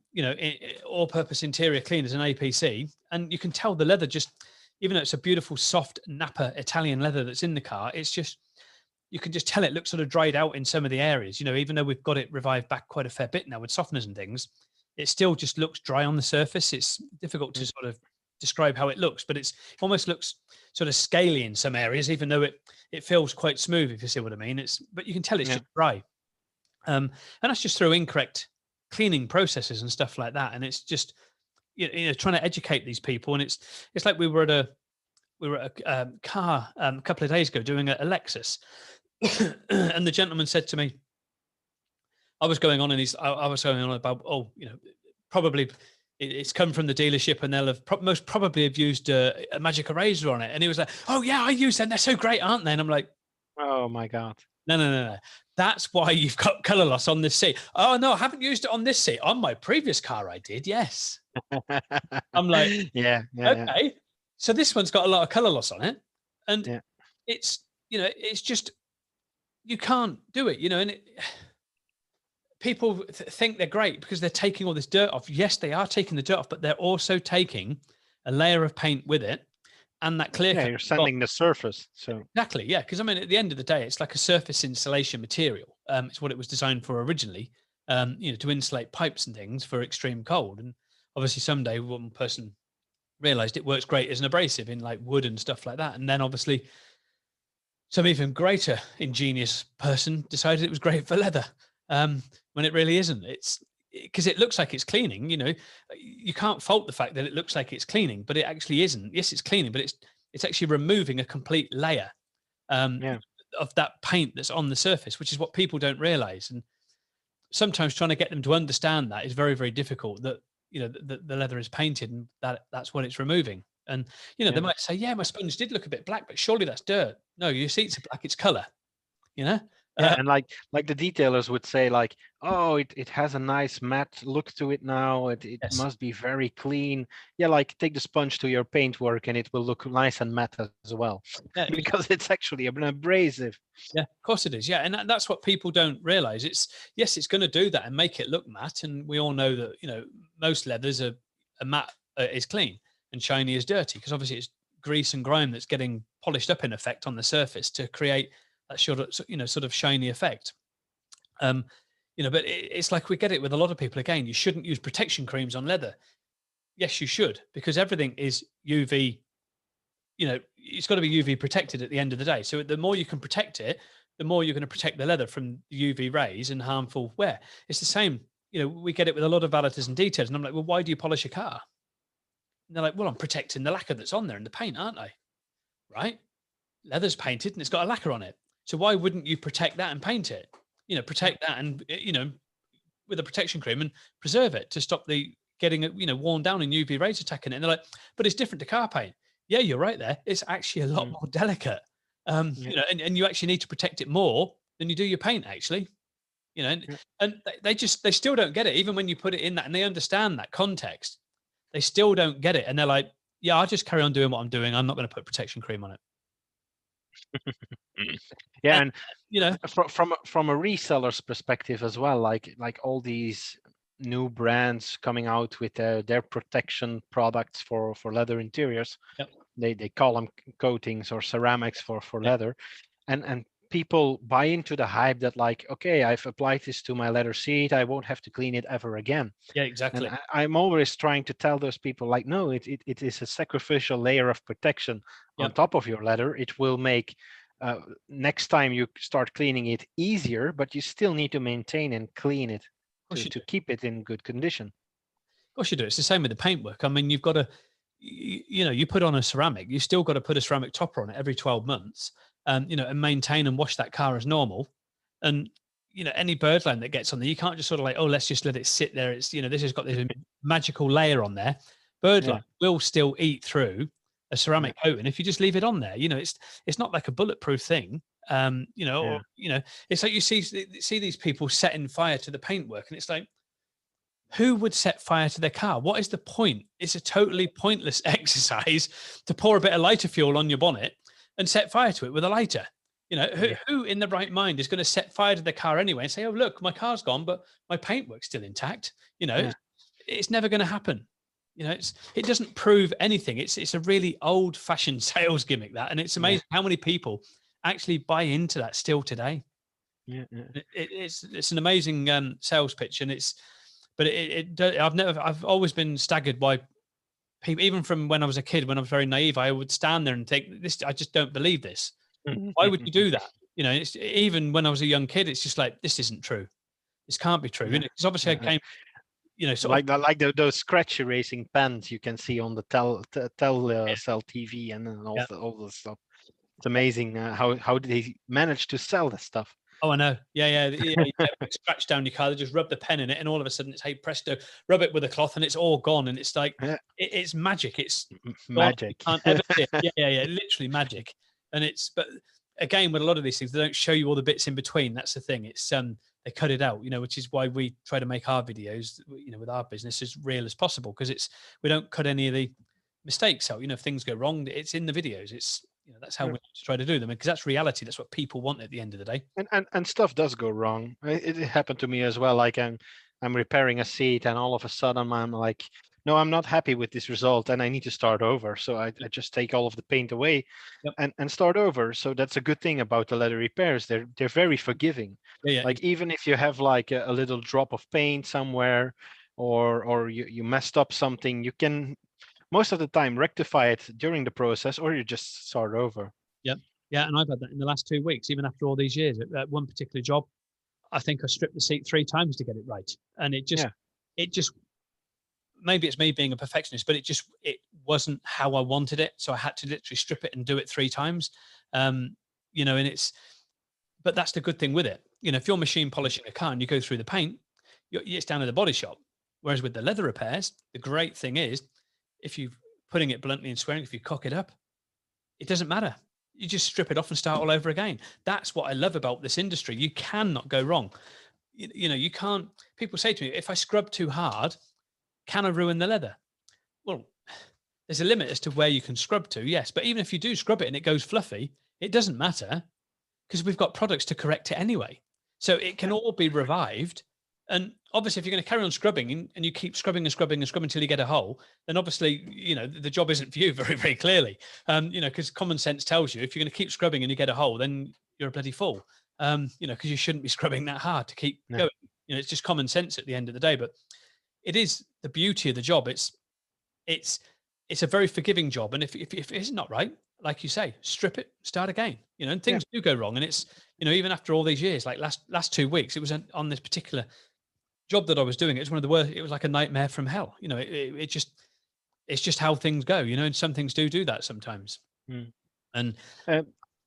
all-purpose interior cleaners and APC, and you can tell the leather just, even though it's a beautiful soft Napa Italian leather that's in the car, it's just, you can just tell it looks sort of dried out in some of the areas. Even though we've got it revived back quite a fair bit now with softeners and things, it still just looks dry on the surface. It's difficult to sort of describe how it looks, but it almost looks sort of scaly in some areas, even though it feels quite smooth, if you see what I mean. But you can tell it's just dry, and that's just through incorrect cleaning processes and stuff like that. And it's just, trying to educate these people. And it's like we were at a car a couple of days ago doing a Lexus, and the gentleman said to me, I was going on about, probably it's come from the dealership, and they'll have most probably have used a magic eraser on it. And he was like, oh yeah, I use them, they're so great, aren't they? And I'm like, oh my God. No. That's why you've got color loss on this seat. Oh no, I haven't used it on this seat. On my previous car I did, yes. I'm like, okay. So this one's got a lot of color loss on it. And it's, it's just, you can't do it, and people think they're great because they're taking all this dirt off. Yes, they are taking the dirt off, but they're also taking a layer of paint with it. And that clear you're sanding the surface. So exactly, yeah. Because at the end of the day, it's like a surface insulation material. It's what it was designed for originally. To insulate pipes and things for extreme cold. And obviously, someday one person realized it works great as an abrasive in like wood and stuff like that. And then obviously, some even greater ingenious person decided it was great for leather, when it really isn't. It's because it looks like it's cleaning, you can't fault the fact that it looks like it's cleaning, but it actually isn't. Yes, it's cleaning, but it's actually removing a complete layer of that paint that's on the surface, which is what people don't realize. And sometimes trying to get them to understand that is very, very difficult, that, the leather is painted and that's what it's removing. And, they might say, yeah, my sponge did look a bit black, but surely that's dirt. No, your seats are black, it's color, and like the detailers would say, like, oh, it has a nice matte look to it now. It must be very clean. Yeah, like take the sponge to your paint work and it will look nice and matte as well. Yeah, because it's actually an abrasive. Yeah, of course it is. Yeah, and that's what people don't realize. It's going to do that and make it look matte. And we all know that most leathers are matte is clean and shiny is dirty, because obviously it's grease and grime that's getting polished up in effect on the surface to create that sort of shiny effect. But it's like we get it with a lot of people. Again, you shouldn't use protection creams on leather. Yes, you should, because everything is UV, it's got to be UV protected at the end of the day. So the more you can protect it, the more you're going to protect the leather from UV rays and harmful wear. It's the same, we get it with a lot of validators and detailers. And I'm like, well, why do you polish a car? And they're like, well, I'm protecting the lacquer that's on there and the paint, aren't I? Right? Leather's painted and it's got a lacquer on it. So why wouldn't you protect that and paint it? Protect that and, with a protection cream and preserve it to stop the getting, worn down and UV rays attacking it. And they're like, but it's different to car paint. Yeah, you're right there. It's actually a lot more delicate. And you actually need to protect it more than you do your paint, actually. And they still don't get it. Even when you put it in that and they understand that context, they still don't get it. And they're like, yeah, I'll just carry on doing what I'm doing. I'm not going to put protection cream on it. And from a reseller's perspective as well, like all these new brands coming out with their protection products for leather interiors. Yep. They call them coatings or ceramics for Yeah. leather, and people buy into the hype that like, okay, I've applied this to my leather seat, I won't have to clean it ever again. Yeah, And exactly. I'm always trying to tell those people like, no, it is a sacrificial layer of protection on Yep. top of your leather. It will make next time you start cleaning it easier, but you still need to maintain and clean it Of course you to do. keep it in good condition. Of course you do. It's the same with the paintwork. I mean, you've got to, you put on a ceramic, you still got to put a ceramic topper on it every 12 months, and maintain and wash that car as normal. And, any birdland that gets on there, you can't just sort of like, oh, let's just let it sit there. It's, this has got this magical layer on there. Birdland will still eat through a ceramic coating if you just leave it on there. It's not like a bulletproof thing. It's like you see these people setting fire to the paintwork, and it's like, who would set fire to their car? What is the point? It's a totally pointless exercise to pour a bit of lighter fuel on your bonnet and set fire to it with a lighter. Who in the right mind is going to set fire to their car anyway and say, oh, look, my car's gone, but my paintwork's still intact. It's never going to happen. It doesn't prove anything. It's a really old fashioned sales gimmick, that. And it's amazing how many people actually buy into that still today. It's an amazing sales pitch, and I've always been staggered by people, even from when I was a kid, when I was very naive. I would stand there and think, this, I just don't believe this. Why would you do that? It's, even when I was a young kid, it's just like, this isn't true. This can't be true. Because obviously I came, those scratch erasing pens you can see on the cell TV and all the stuff. It's amazing how they manage to sell this stuff. Oh, I know. Yeah. You scratch down your car, they just rub the pen in it, and all of a sudden it's, hey, presto, rub it with a cloth, and it's all gone. And it's like, it's magic. It's magic. You can't ever see it. Yeah, literally magic. And but again, with a lot of these things, they don't show you all the bits in between. That's the thing. It's they cut it out, which is why we try to make our videos, with our business as real as possible, because we don't cut any of the mistakes out. If things go wrong, it's in the videos. It's that's how we try to do them, because that's reality. That's what people want at the end of the day. And stuff does go wrong. It happened to me as well. Like I'm repairing a seat, and all of a sudden I'm like, no, I'm not happy with this result, and I need to start over. So I just take all of the paint away and start over. So that's a good thing about the leather repairs. They're very forgiving. Like even if you have like a little drop of paint somewhere, or you messed up something, you can most of the time rectify it during the process, or you just start over. Yeah, and I've had that in the last 2 weeks, even after all these years. At one particular job, I think I stripped the seat 3 times to get it right, and it just maybe it's me being a perfectionist, but it wasn't how I wanted it, so I had to literally strip it and do it 3 times. And but that's the good thing with it. If you're machine polishing a car and you go through the paint, it's down at the body shop. Whereas with the leather repairs, the great thing is, if you're putting it bluntly and swearing, if you cock it up, it doesn't matter. You just strip it off and start all over again. That's what I love about this industry. You cannot go wrong. You can't. People say to me, if I scrub too hard, can I ruin the leather? Well, there's a limit as to where you can scrub to, yes. But even if you do scrub it and it goes fluffy, it doesn't matter, because we've got products to correct it anyway. So it can all be revived. And obviously, if you're going to carry on scrubbing and you keep scrubbing and scrubbing and scrubbing until you get a hole, then obviously, the job isn't for you very, very clearly. Because common sense tells you, if you're going to keep scrubbing and you get a hole, then you're a bloody fool. Because you shouldn't be scrubbing that hard to keep going. It's just common sense at the end of the day. But it is the beauty of the job. It's a very forgiving job. And if it's not right, like you say, strip it, start again. And things do go wrong. And it's, even after all these years, like last 2 weeks, it was on this particular job that I was doing. It's one of the worst. It was like a nightmare from hell. It's just how things go, and some things do that sometimes. And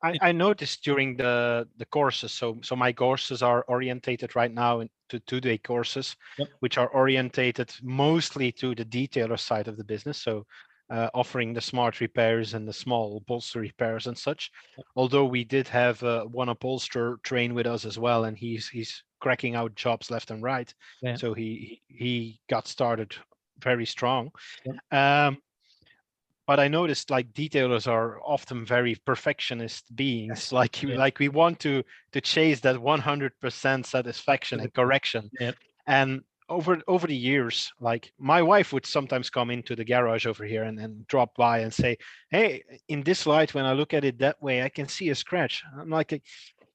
I noticed during the courses, so my courses are orientated right now to 2-day courses, which are orientated mostly to the detailer side of the business. So offering the smart repairs and the small upholstery repairs and such. Although we did have one upholsterer train with us as well, and he's cracking out jobs left and right. So he got started very strong. But I noticed like detailers are often very perfectionist beings. Like we want to chase that 100% satisfaction and correction. And over the years, like my wife would sometimes come into the garage over here and drop by and say, "Hey, in this light, when I look at it that way, I can see a scratch." I'm like,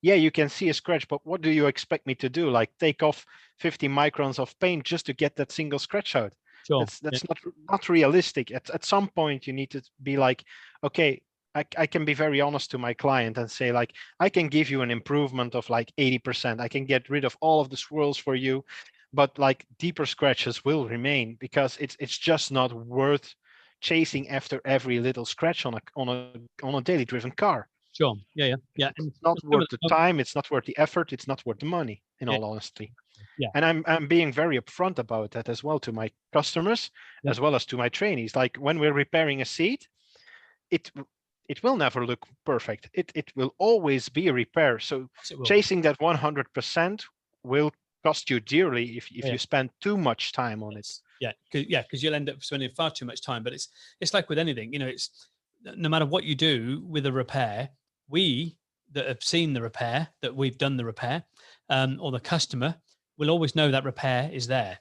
"Yeah, you can see a scratch, but what do you expect me to do? Like take off 50 microns of paint just to get that single scratch out? Sure. That's not realistic. At some point, you need to be like, okay, I can be very honest to my client and say like, I can give you an improvement of like 80%. I can get rid of all of the swirls for you, but like deeper scratches will remain because it's just not worth chasing after every little scratch on a daily driven car. Sure. Yeah. And It's not some of worth the them, time, it's not worth the effort, it's not worth the money, in yeah, all honesty. yeah, And I'm being very upfront about that as well to my customers, yeah. as well as to my trainees. Like when we're repairing a seat, it it will never look perfect. It will always be a repair. So Yes, it will. chasing that 100% will cost you dearly if Yeah. you spend too much time on it. Yes. Because you'll end up spending far too much time. But it's like with anything, it's no matter what you do with a repair, we that have seen the repair, that we've done the repair, or the customer will always know that repair is there.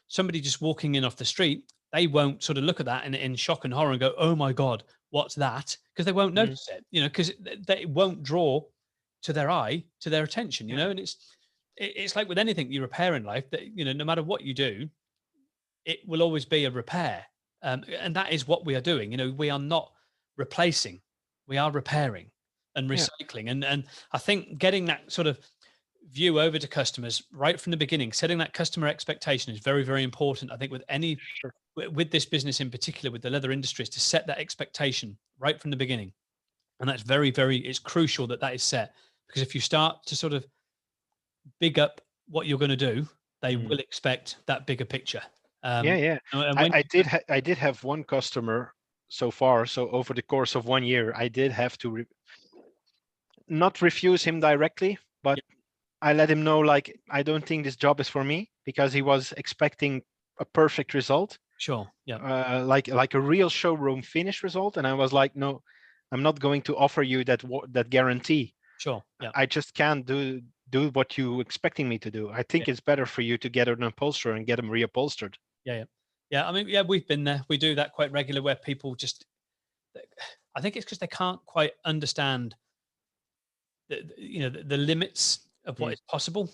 Somebody just walking in off the street, they won't sort of look at that in shock and horror and go, "Oh my god, what's that?" Because they won't Mm, notice it, because they won't draw to their eye, to their attention, yeah, and it's like with anything you repair in life that no matter what you do, it will always be a repair. And that is what we are doing. We are not replacing, we are repairing and yeah, recycling. And I think getting that sort of view over to customers right from the beginning, setting that customer expectation is very, very important. I think sure. with this business in particular, with the leather industry, is to set that expectation right from the beginning. And that's very, very, it's crucial that that is set, because if you start to sort of big up what you're going to do, they Mm. will expect that bigger picture. Yeah, yeah. And I, when I did I did have one customer so far. So over the course of 1 year, I did have to not refuse him directly, but Yeah, I let him know like I don't think this job is for me because he was expecting a perfect result, sure. Yeah, like a real showroom finish result, and I was like, no, I'm not going to offer you that guarantee. sure. Yeah, I just can't do what you expecting me to do. I yeah, think it's better for you to get an upholsterer and get them reupholstered. yeah. I mean, yeah, we've been there. We do that quite regular, where people just, I think it's because they can't quite understand the limits of what Mm, is possible.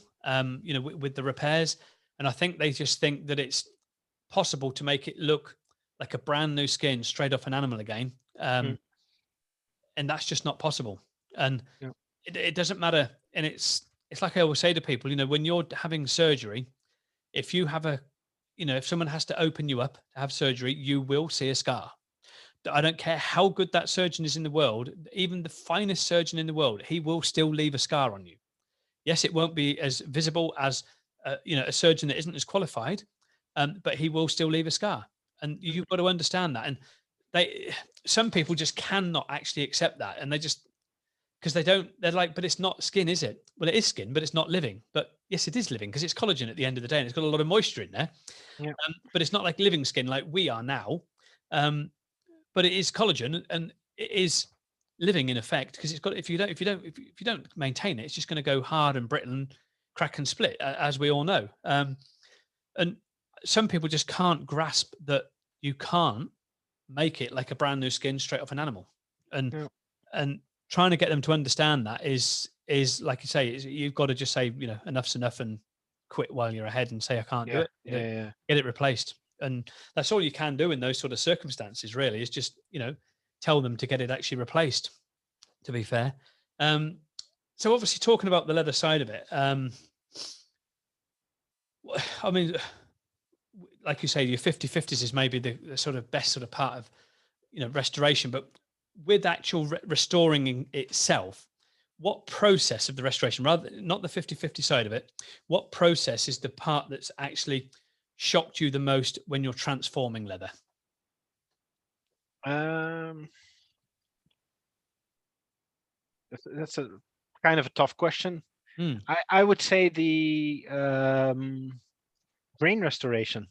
With the repairs, and I think they just think that it's possible to make it look like a brand new skin straight off an animal again. mm, And that's just not possible. And yeah, it doesn't matter. And it's like I always say to people, when you're having surgery, if you have if someone has to open you up to have surgery, you will see a scar. I don't care how good that surgeon is in the world, even the finest surgeon in the world, he will still leave a scar on you. Yes, it won't be as visible as a surgeon that isn't as qualified, but he will still leave a scar, and mm, you've got to understand that. And some people just cannot actually accept that, and they just, because they're like, but it's not skin, is it? Well, it is skin, but it's not living. But yes, it is living, because it's collagen at the end of the day, and it's got a lot of moisture in there. yeah, But it's not like living skin like we are now. Um, but it is collagen, and it is living in effect, because it's got, if you don't maintain it, it's just going to go hard and brittle and crack and split, as we all know. And some people just can't grasp that you can't make it like a brand new skin straight off an animal. and yeah, and trying to get them to understand that is like you say, you've got to just say, enough's enough, and quit while you're ahead, and say, I can't do yeah, it. yeah, yeah. Get it replaced. And that's all you can do in those sort of circumstances, really, is just tell them to get it actually replaced, to be fair. um so obviously, talking about the leather side of it, I mean, like you say, your 50/50s is maybe the sort of best sort of part of restoration. But with actual restoring itself, what process of the restoration, rather not the 50/50 side of it, what process is the part that's actually shocked you the most when you're transforming leather? Um, that's a kind of a tough question. Mm, I would say the grain restoration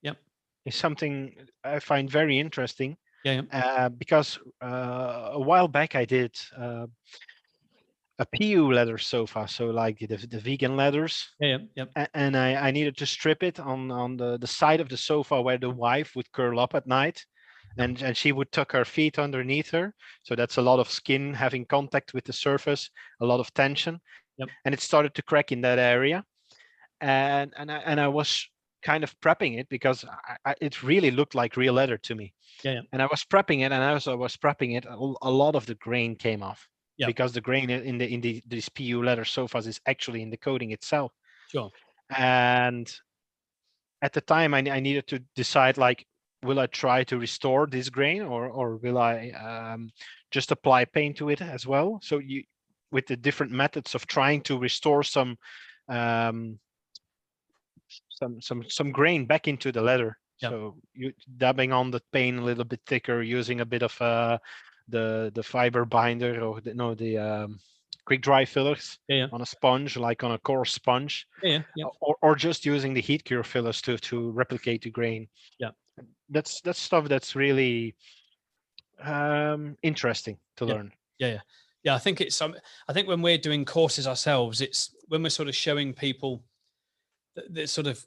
yep. is something I find very interesting, Yeah, yeah. because a while back I did a PU leather sofa, so like the vegan leathers. Yeah, yeah, yep. And I needed to strip it on the side of the sofa where the wife would curl up at night, and she would tuck her feet underneath her. So that's a lot of skin having contact with the surface, a lot of tension, Yep. and it started to crack in that area. And I was kind of prepping it because it really looked like real leather to me. Yeah, yeah, And I was prepping it, and as I was prepping it, a lot of the grain came off. yeah. Because the grain in these PU leather sofas is actually in the coating itself. Sure. And at the time, I needed to decide, like, will I try to restore this grain, or will I just apply paint to it as well? So you, with the different methods of trying to restore um, some grain back into the leather. Yep. So you dabbing on the paint a little bit thicker, using a bit of the fiber binder, or the quick dry fillers Yeah, on a sponge, like on a coarse sponge, yeah, yeah, or just using the heat cure fillers to replicate the grain. yeah. That's stuff that's really interesting to Yeah. learn. Yeah. Yeah. I think it's I think when we're doing courses ourselves, it's when we're sort of showing people the sort of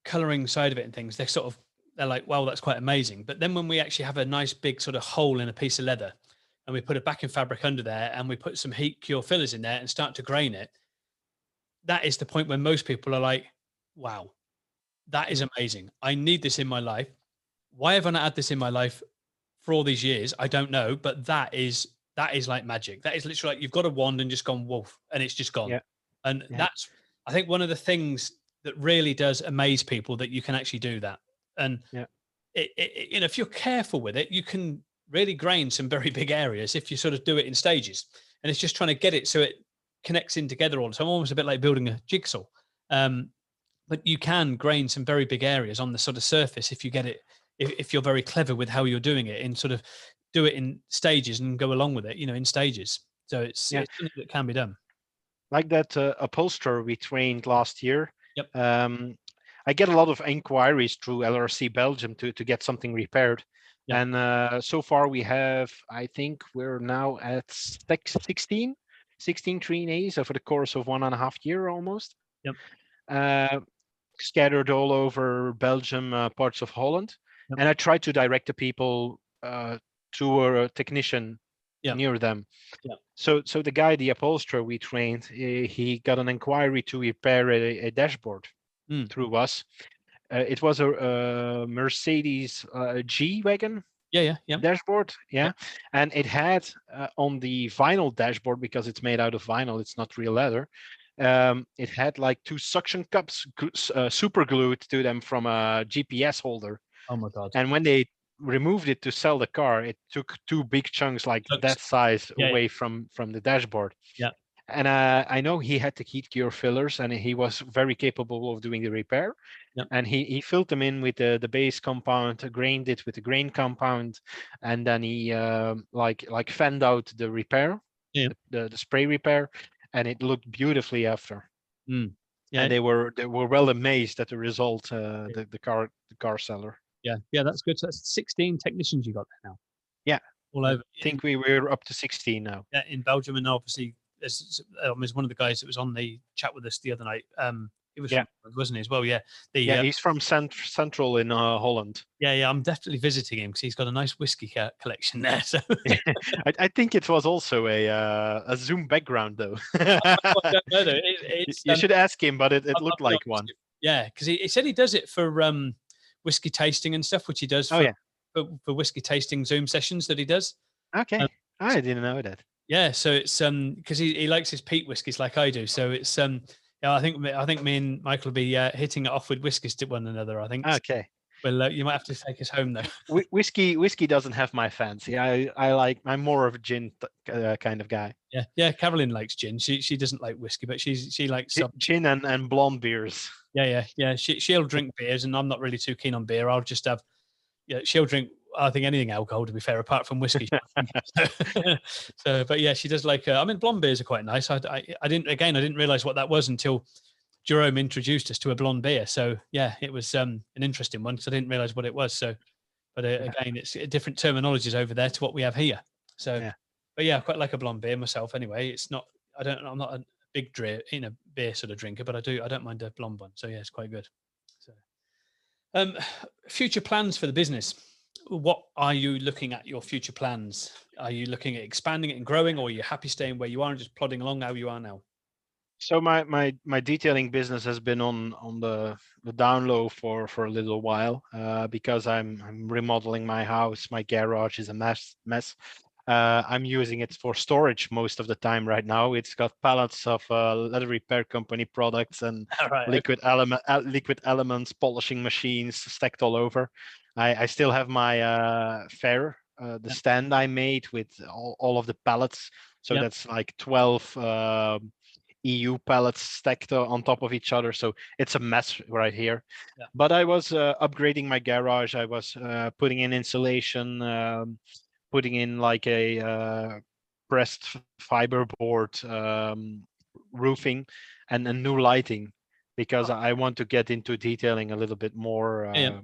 coloring side of it and things, they're like, wow, that's quite amazing. But then when we actually have a nice big sort of hole in a piece of leather and we put a backing fabric under there and we put some heat cure fillers in there and start to grain it, that is the point when most people are like, wow, that is amazing. I need this in my life. Why have I not had this in my life for all these years? I don't know, but that is like magic. That is literally like you've got a wand and just gone wolf and it's just gone. Yeah. And Yeah. that's, I think, one of the things that really does amaze people, that you can actually do that. And Yeah. if you're careful with it, you can really grain some very big areas if you sort of do it in stages. And it's just trying to get it so it connects in together all the time, almost a bit like building a jigsaw. But you can grain some very big areas on the sort of surface if you get it, if you're very clever with how you're doing it, and sort of do it in stages and go along with it, in stages. So it's something that can be done. Like that upholsterer we trained last year. Yep. I get a lot of inquiries through LRC Belgium to get something repaired. Yep. And so far we have, I think we're now at 16 trainees over the course of 1.5 years almost. Yep. Scattered all over Belgium, parts of Holland. Yep. And I try to direct the people to a technician near them. Yep. So the guy, the upholsterer we trained, he got an inquiry to repair a dashboard through us. It was a Mercedes G-Wagon dashboard. Yeah. And it had on the vinyl dashboard, because it's made out of vinyl, it's not real leather. It had like 2 suction cups super glued to them from a GPS holder. Oh my God. And when they removed it to sell the car, it took 2 big chunks like that size away from the dashboard. Yeah. And I know he had the heat cure fillers, and he was very capable of doing the repair. Yep. And he filled them in with the base compound, grained it with the grain compound, and then he like fanned out the repair, the spray repair, and it looked beautifully after. Yeah. And they were well amazed at the result. The car seller. Yeah, that's good. So that's 16 technicians you got there now. Yeah, all over. I think we're up to 16 now. Yeah, in Belgium, and obviously there's one of the guys that was on the chat with us the other night. He was from, wasn't he as well? Yeah. He's from Central in Holland. Yeah, I'm definitely visiting him because he's got a nice whiskey collection there. So I think it was also a Zoom background though. I don't know, though. You should ask him, but it looked like one. Yeah, because he said he does it for whiskey tasting and stuff, which he does for whiskey tasting Zoom sessions that he does. Okay, I didn't know that. Yeah, so it's because he likes his peat whiskies like I do. So it's I think me and Michael will be hitting it off with whiskies to one another, I think. Okay. Well, you might have to take us home though. Whiskey doesn't have my fancy. I'm more of a gin kind of guy. Yeah. Carolyn likes gin. She doesn't like whiskey, but she likes gin and blonde beers. Yeah. She'll drink beers, and I'm not really too keen on beer. I'll just have. Yeah, she'll drink. I think anything alcohol, to be fair, apart from whiskey. But yeah, she does like. Blonde beers are quite nice. I didn't realize what that was until Jerome introduced us to a blonde beer. So yeah, it was an interesting one because I didn't realize what it was. So, but again, it's different terminologies over there to what we have here. So But yeah, I quite like a blonde beer myself. Anyway, it's not. I'm not a big beer sort of drinker, but I don't mind a blonde one. So yeah, it's quite good. So, um, future plans for the business. What are you looking at? Your future plans? Are you looking at expanding it and growing, or are you happy staying where you are and just plodding along how you are now? So my detailing business has been on the down low for a little while because I'm remodeling my house. My garage is a mess. I'm using it for storage most of the time right now. It's got pallets of leather repair company products and All right. liquid elements, polishing machines stacked all over. I still have my fair, the Yeah. stand I made with all of the pallets. So Yeah. that's like 12 EU pallets stacked on top of each other. So it's a mess right here. Yeah. But I was upgrading my garage. I was putting in insulation, putting in like a pressed fiberboard roofing and a new lighting because Oh, I want to get into detailing a little bit more yeah.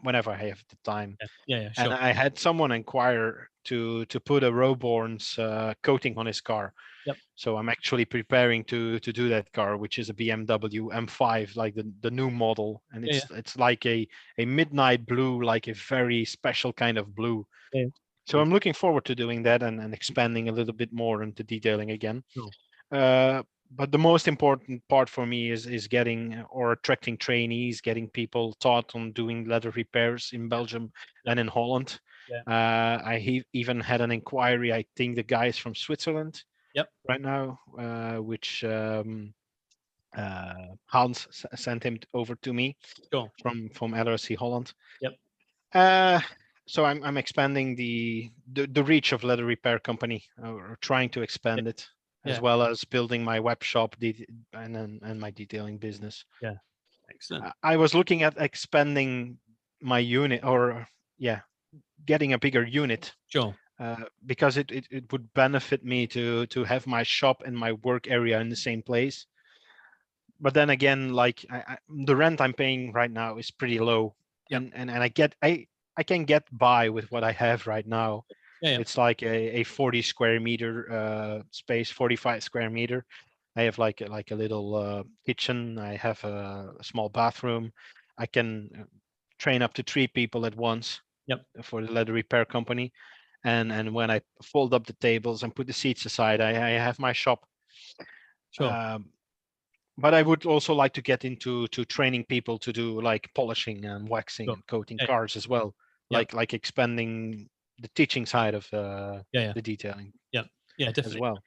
whenever I have the time. Yeah. Yeah. And Sure. I had someone inquire to put a Roborn's coating on his car. Yep. So I'm actually preparing to do that car, which is a BMW M5, like the new model, and Yeah. it's like a midnight blue, like a very special kind of blue. Yeah. So I'm looking forward to doing that and expanding a little bit more into detailing again. Sure. Uh, but the most important part for me is getting or attracting trainees, getting people taught on doing leather repairs in Belgium Yep. and in Holland. Yeah. Even had an inquiry. I think the guy is from Switzerland Yep. right now, which Hans sent him over to me Sure. from LRC Holland. Yep. Uh, so I'm expanding the reach of leather repair company, or trying to Yeah. expand it, as Yeah. well as building my web shop and my detailing business. Yeah. Excellent. I was looking at expanding my unit, or yeah, getting a bigger unit, Sure. because it would benefit me to have my shop and my work area in the same place. But then again, like the rent I'm paying right now is pretty low, Yep. and I can get by with what I have right now. Yeah. Yeah. It's like a 40 square meter space, 45 square meter. I have like a little kitchen. I have a small bathroom. I can train up to 3 people at once Yep. for the leather repair company. And when I fold up the tables and put the seats aside, I have my shop. Sure. Um, but I would also like to get into training people to do like polishing and waxing Sure. and coating Yeah. cars as well, Yep. like expanding the teaching side of Yeah. Yeah. the detailing Yep. Yeah. as Definitely. well.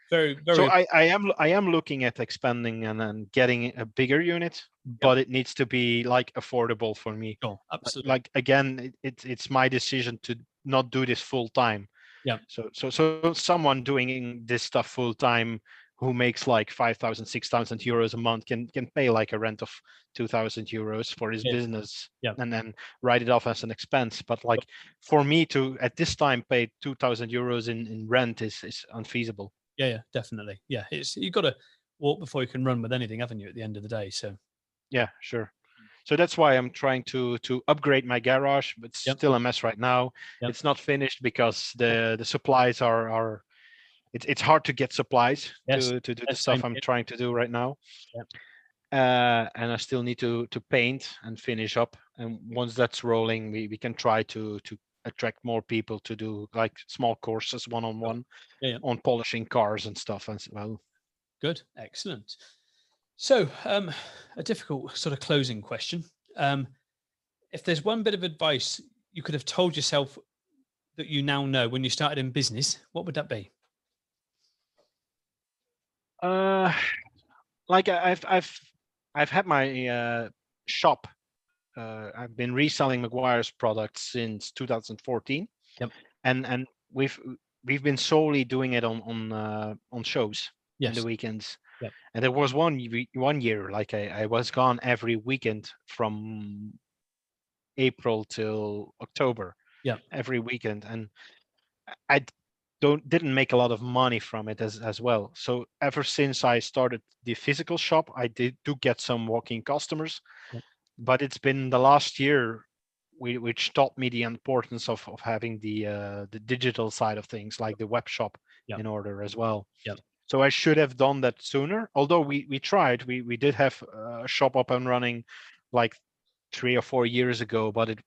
Very. So Very. I am looking at expanding and getting a bigger unit, Yep. but it needs to be like affordable for me. Sure. Absolutely. Like again, it's my decision to not do this full time. Yeah. So someone doing this stuff full time who makes like 5,000, 6,000 euros a month can pay like a rent of 2,000 euros for his Yeah. business Yeah. and then write it off as an expense. But like for me to at this time pay 2,000 euros in rent is unfeasible. Yeah. Yeah. Definitely. Yeah. It's you've got to walk before you can run with anything, haven't you? At the end of the day. So. Yeah, sure. So that's why I'm trying to upgrade my garage, but it's Yep. still a mess right now. Yep. It's not finished because the supplies are it's hard to get supplies Yes. to do the Yes. Same stuff I'm here. trying to do right now. Yep. And I still need to paint and finish up. And once that's rolling, we can try to attract more people to do like small courses Sure. one-on-one Yeah. Yeah. on polishing cars and stuff as well. Good. Excellent. So, a difficult sort of closing question. Um, if there's one bit of advice you could have told yourself that you now know when you started in business, what would that be? Uh, like I've had my shop. I've been reselling Maguire's products since 2014, Yep. and we've been solely doing it on shows in the Yes. weekends. Yep. And there was one year like I was gone every weekend from April till October, Yep. every weekend, and I didn't make a lot of money from it as well. So ever since I started the physical shop, I do get some walking customers, Yep. but it's been the last year which taught me the importance of having the digital side of things, like the web shop. Yep. in order as well. Yep. So I should have done that sooner. Although we tried, we did have a shop up and running like 3 or 4 years ago, but it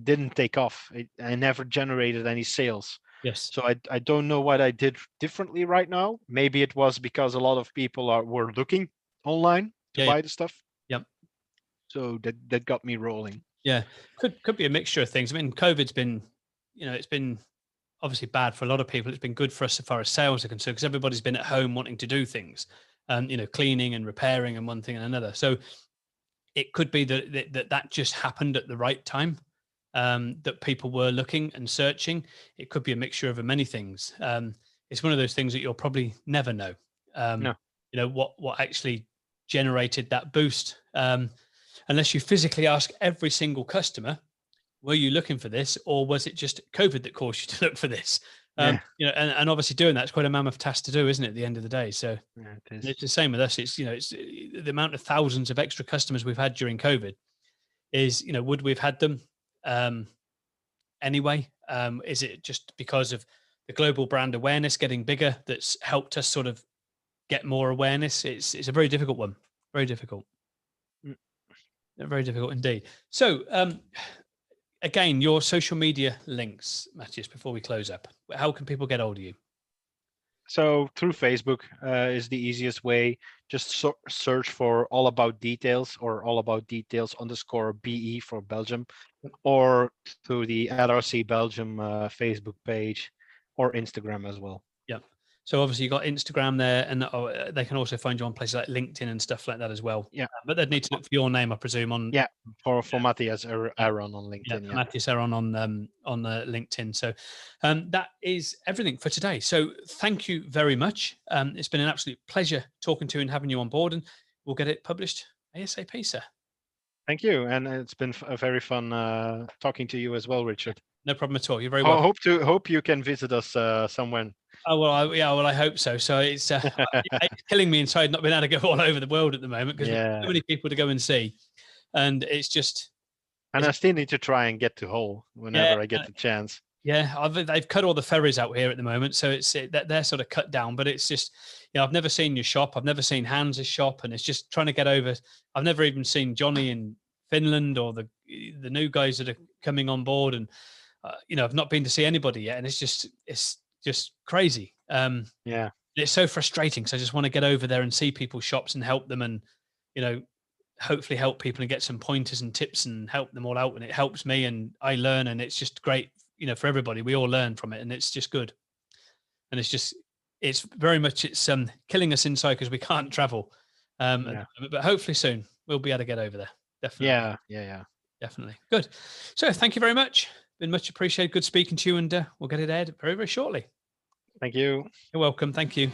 didn't take off. I never generated any sales. Yes. So I don't know what I did differently right now. Maybe it was because a lot of people were looking online to buy the stuff. Yep. So that got me rolling. Yeah, could be a mixture of things. I mean, COVID's been, it's been obviously bad for a lot of people. It's been good for us as far as sales are concerned, because everybody's been at home wanting to do things, cleaning and repairing and one thing and another. So it could be that just happened at the right time, that people were looking and searching. It could be a mixture of many things. It's one of those things that you'll probably never know. No. What actually generated that boost, unless you physically ask every single customer, were you looking for this, or was it just COVID that caused you to look for this? Yeah. And obviously doing that's quite a mammoth task to do, isn't it, at the end of the day? So Yeah, it is. it's the same with us. It's the amount of thousands of extra customers we've had during COVID is, would we've had them anyway? Is it just because of the global brand awareness getting bigger that's helped us sort of get more awareness? It's a very difficult one. Very difficult. Very difficult indeed. So again, your social media links, Mathias, before we close up, how can people get hold of you? So through Facebook is the easiest way. Just search for All About Details or All About Details _BE for Belgium, or through the LRC Belgium Facebook page or Instagram as well. Yeah. So obviously you got Instagram there, and they can also find you on places like LinkedIn and stuff like that as well. Yeah. But they'd need to look for your name, I presume, on. Yeah, for Mathias Arron on LinkedIn. Yeah, Mathias Arron on the LinkedIn. So that is everything for today. So thank you very much. It's been an absolute pleasure talking to you and having you on board, and we'll get it published ASAP, sir. Thank you, and it's been very fun talking to you as well, Richard. No problem at all. You're very welcome. Hope you can visit us somewhere. Oh well, I hope so. So it's killing me inside not being able to go all over the world at the moment, because there's so many people to go and see, and it's just. And I still need to try and get to Hull whenever I get the chance. Yeah, they've cut all the ferries out here at the moment, so they're sort of cut down. But it's just, I've never seen your shop. I've never seen Hans's shop, and it's just trying to get over. I've never even seen Johnny in Finland, or the new guys that are coming on board, and I've not been to see anybody yet, and it's just crazy. Yeah, it's so frustrating. So I just want to get over there and see people's shops and help them, and hopefully help people and get some pointers and tips and help them all out. And it helps me, and I learn, and it's just great, for everybody. We all learn from it, and it's just good. And it's very much, it's killing us inside because we can't travel. But hopefully soon we'll be able to get over there. Definitely. Yeah. Definitely. Good. So thank you very much. Been much appreciated. Good speaking to you, and we'll get it aired very, very shortly. Thank you. You're welcome. Thank you.